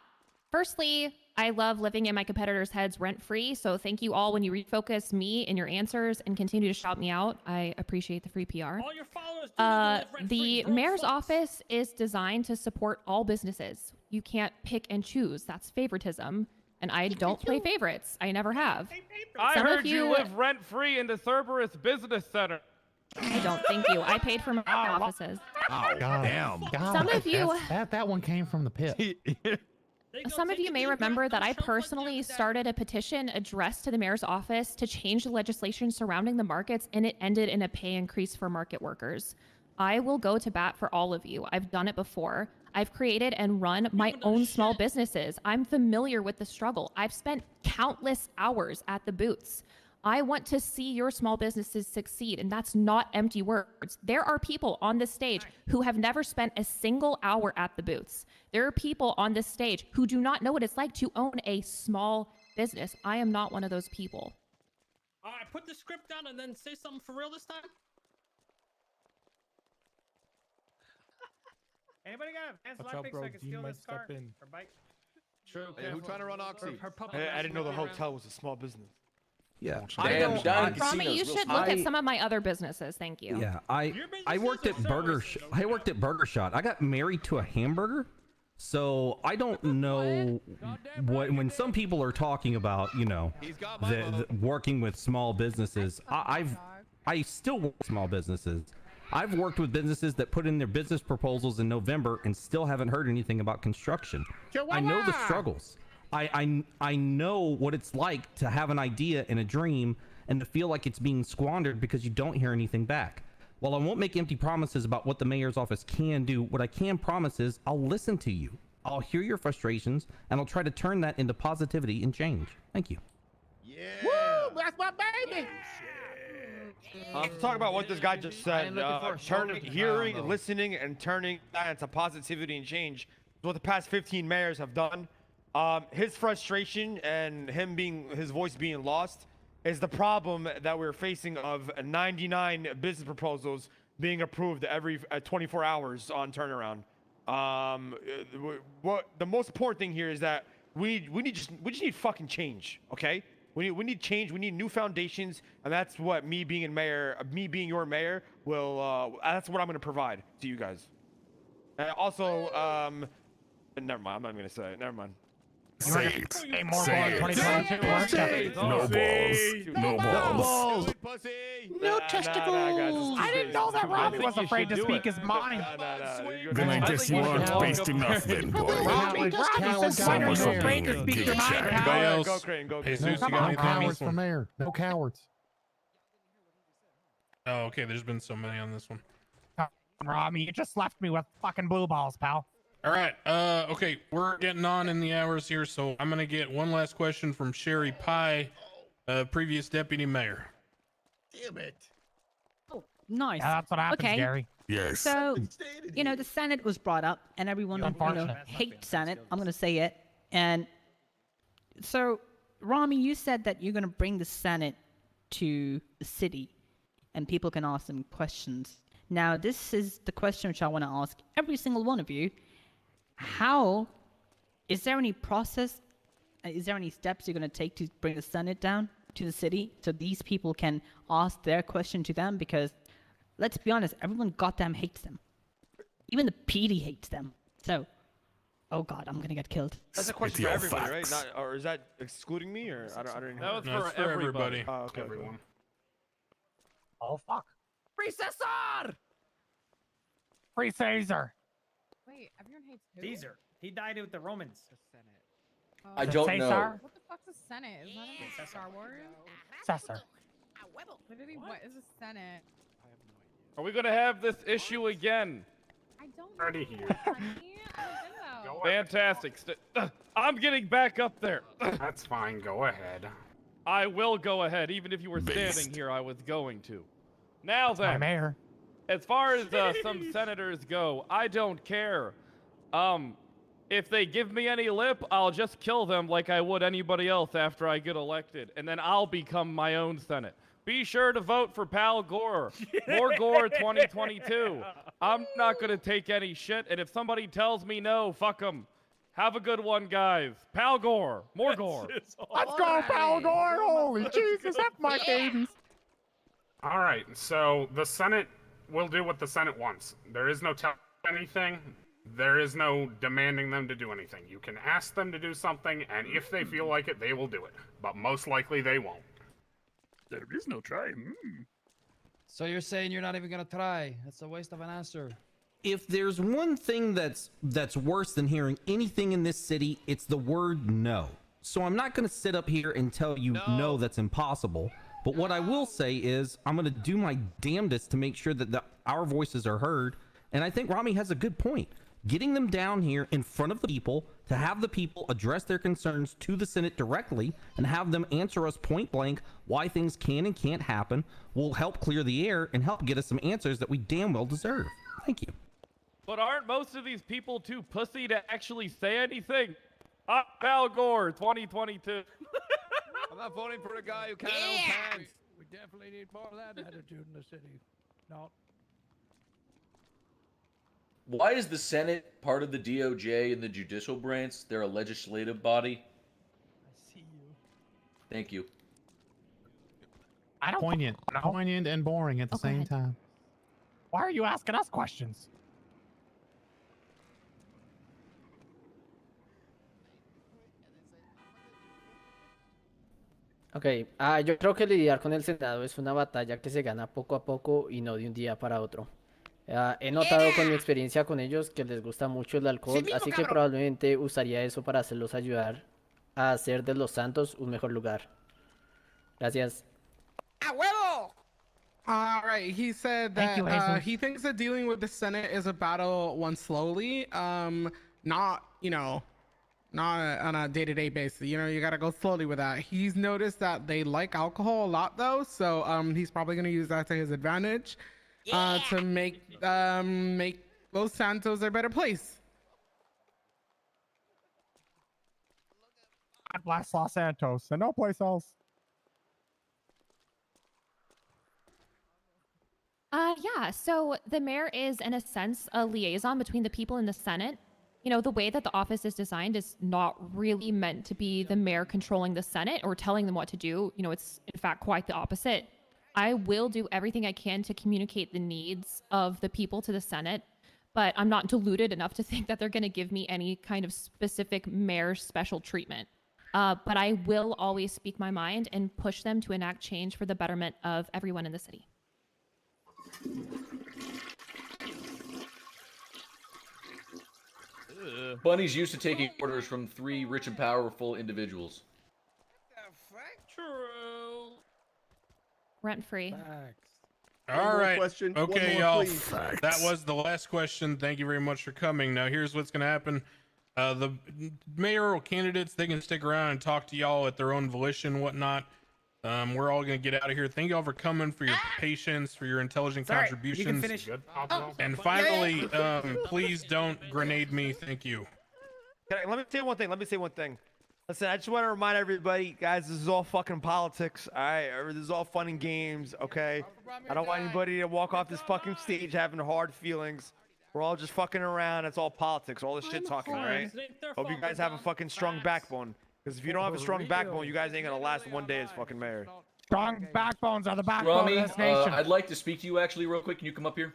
Firstly, I love living in my competitors' heads rent-free, so thank you all when you refocus me in your answers and continue to shout me out. I appreciate the free PR. All your followers do is live rent-free, The grown mayor's folks. office is designed to support all businesses. You can't pick and choose. That's favoritism. And I don't play favorites. I never have. I Some heard of you live rent-free in the Cerberus Business Center. I don't, thank you. I paid for my offices. Oh, damn. Some of you- That one came from the pit. Some of you may remember that I personally started a petition addressed to the mayor's office to change the legislation surrounding the markets, and it ended in a pay increase for market workers. I will go to bat for all of you. I've done it before. I've created and run my own small businesses. I'm familiar with the struggle. I've spent countless hours at the booths. I want to see your small businesses succeed, and that's not empty words. There are people on this stage who have never spent a single hour at the booths. There are people on this stage who do not know what it's like to own a small business. I am not one of those people. All right, put the script down and then say something for real this time. Anybody got a Vans Watch life out, pick bro. so I can Dean steal might this car step in. or bike? True. Hey, who trying to run Oxy? I didn't know the hotel was a small business. Yeah. Rami, you should look at some of my other businesses. Thank you. Yeah, I worked at I worked at Burger Shot. I got married to a hamburger, so I don't know when some people are talking about, you know, the working with small businesses. I still work with small businesses. I've worked with businesses that put in their business proposals in November and still haven't heard anything about construction. I know the struggles. I know what it's like to have an idea and a dream and to feel like it's being squandered because you don't hear anything back. While I won't make empty promises about what the mayor's office can do, what I can promise is I'll listen to you. I'll hear your frustrations and I'll try to turn that into positivity and change. Thank you. Woo! That's my baby! To talk about what this guy just said, hearing, listening, and turning that into positivity and change is what the past 15 mayors have done. His frustration and his voice being lost is the problem that we're facing of 99 business proposals being approved every 24 hours on turnaround. What the most important thing here is that we just need fucking change, okay? We need change. We need new foundations, and that's what me being your mayor will. That's what I'm gonna provide to you guys. And also, never mind. I'm not gonna say it. Never mind. Say it. Say more Say ball in it. 2022. Say it. No balls. No balls. No testicles. I didn't know that Robbie was afraid to speak his mind. Then I guess you aren't based enough then, boy. Robbie, since when are you afraid to speak your mind, Anybody pal? else? Go Crane, go Jesus, Crane. you got anything on cowards this for one? mayor. No cowards. Oh, okay. There's been so many on this one. Robbie, you just left me with fucking blue balls, pal. All right. Okay, we're getting on in the hours here, so I'm gonna get one last question from Sherry Pie, previous deputy mayor. Damn it. Oh, nice. Yeah, that's what happens, okay. Gary. Yes. So, the Senate was brought up, and everyone, hates Senate. I'm going to say it. And so, Rami, you said that you're going to bring the Senate to the city, and people can ask them questions. Now, this is the question which I want to ask every single one of you. Is there any process, is there any steps you're going to take to bring the Senate down to the city so these people can ask their question to them? Because let's be honest, everyone goddamn hates them. Even the PD hates them. So, oh god, I'm gonna get killed. That's a question for everybody, right? Not, or is that excluding me, or I don't even know. No, it's for everybody. Oh, okay. Everyone. Oh, fuck. Free Cesar! Free Caesar. Wait, everyone hates who? Caesar. He died with the Romans. Oh. I don't know. What the fuck's a Senate? Is that in Star Wars? Cesar. Literally, what is a Senate? Are we gonna have this issue again? I don't Already here. I don't know. Fantastic. I'm getting back up there. That's fine. Go ahead. I will go ahead, even if you were Based. standing here. I was going to. Now then, My mayor. as far as some senators go, I don't care. If they give me any lip, I'll just kill them like I would anybody else after I get elected, and then I'll become my own Senate. Be sure to vote for Pal Gore. More Gore 2022. I'm not going to take any shit, and if somebody tells me no, fuck them. Have a good one, guys. Pal Gore. More Gore. Let's go, Pal Gore. Holy Jesus, F my babies. All right. So the Senate will do what the Senate wants. There is no telling anything. There is no demanding them to do anything. You can ask them to do something, and if they feel like it, they will do it. But most likely they won't. There is no try. So you're saying you're not even gonna try? That's a waste of an answer. If there's one thing that's worse than hearing anything in this city, it's the word no. So I'm not going to sit up here and tell you no, that's impossible. But what I will say is I'm going to do my damnedest to make sure that our voices are heard. And I think Rami has a good point. Getting them down here in front of the people to have the people address their concerns to the Senate directly and have them answer us point blank why things can and can't happen will help clear the air and help get us some answers that we damn well deserve. Thank you. But aren't most of these people too pussy to actually say anything? Pal Gore 2022. I'm not voting for a guy who can't own pants. We definitely need more of that attitude in the city. No. Why is the Senate part of the DOJ and the judicial branch? They're a legislative body. I see you. Thank you. I don't Poignant and boring at the same time. Why are you asking us questions? Ok, yo creo que lidiar con el Senado es una batalla que se gana poco a poco y no de un día para otro. He notado con mi experiencia con ellos que les gusta mucho el alcohol, así que probablemente usaría eso para hacerlos ayudar a hacer de Los Santos un mejor lugar. Gracias. ¡A huevo! All right, he said Thank that you, Jesus. he thinks that dealing with the Senate is a battle won slowly, not on a day-to-day basis. You gotta go slowly with that. He's noticed that they like alcohol a lot though, so he's probably gonna use that to his advantage, to make Los Santos a better place. God bless Los Santos and no place else. Yeah, so the mayor is, in a sense, a liaison between the people in the Senate you know, the way that the office is designed is not really meant to be the mayor controlling the Senate or telling them what to do. You know, it's in fact quite the opposite. I will do everything I can to communicate the needs of the people to the Senate, but I'm not deluded enough to think that they're going to give me any kind of specific mayor special treatment. But I will always speak my mind and push them to enact change for the betterment of everyone in the city. Bunny's used to taking orders from 3 rich and powerful individuals. True. Rent free. All right. Question. Okay, One more, y'all. please. That was the last question. Thank you very much for coming. Now, here's what's going to happen. The mayoral candidates, they can stick around and talk to y'all at their own volition and whatnot. We're all going to get out of here. Thank y'all for coming, for your patience, for your intelligent contributions. You can finish. Good. And finally, please don't grenade me. Thank you. Let me say one thing. Listen, I just want to remind everybody, guys, this is all fucking politics, all right? This is all fun and games, okay? I don't want anybody to walk off this fucking stage having hard feelings. We're all just fucking around. It's all politics, all this shit talking, all right? Hope you guys have a fucking strong backbone. Because if you don't have a strong backbone, you guys ain't gonna last one day as fucking mayor. Strong backbones are the backbone Rami, of this nation. I'd like to speak to you actually real quick. Can you come up here?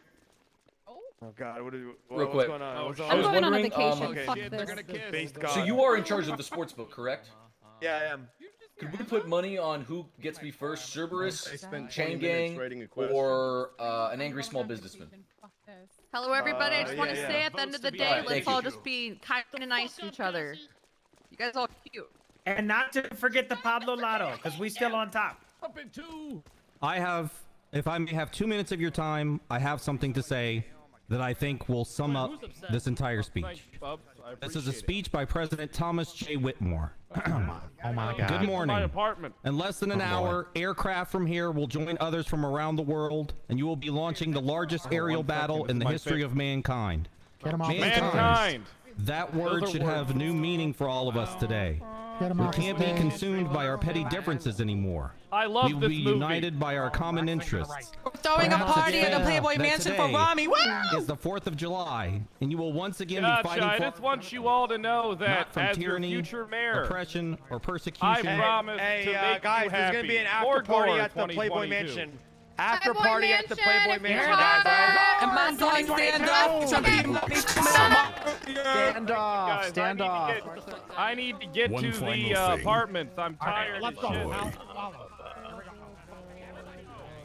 Oh God, real what's quick. going on? What's I was wondering. So God. you are in charge of the sports book, correct? Yeah, I am. Could we put money on who gets me first, Cerberus, spent 20 Chain minutes Gang, writing a question. or an angry small businessman? Hello, everybody. I just want to yeah. say at the end of the day, Alright, let's thank all you. just be kind and nice to each other. You guys all cute. And not to forget the Pablo Lotto, because we still on top. Up in 2. I have, if I may have 2 minutes of your time, I have something to say that I think will sum up this entire speech. This is a speech by President Thomas J. Whitmore. Oh my God. Good morning. My apartment. In less than an hour, aircraft from here will join others from around the world, and you will be launching the largest aerial battle in the history of mankind. Get him off the Mankind. That word should have new meaning for all of us today. Get him We off the can't be stage. consumed by our petty differences anymore. I love We will this be movie. united by our common interests. We're throwing a Perhaps party it's in the fair Playboy that Mansion for today Rami. Woo! is the 4th of July, and you will once again be Gotcha. fighting I for just want you all to know not that from as your tyranny, future mayor, oppression, or persecution. I promise to Hey, make guys, you there's happy. gonna be an More after party door at the Playboy 2022. Mansion. After Playboy party at the Mansion, Playboy if Mansion, you're guys. hot. And man's going stand up. Some people money coming up. Stand off. Guys, Stand off. I need to get One to final the thing. apartments. I'm tired of shit.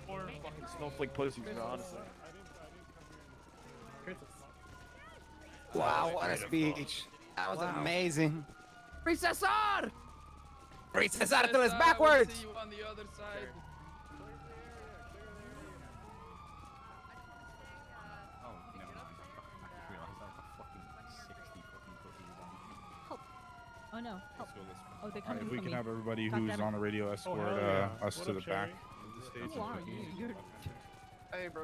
Fucking snowflake pussies, man, honestly. Wow, what a speech. That was amazing. Free Cesar! Free Cesar till it's backwards. See you on the other side. Oh no. Help. Oh, they All come right, if in we for can me. have everybody God who's damn it. on the radio escort hell yeah. us What to up, the back Cherry? of the stage. Who are you? You're Hey, bro.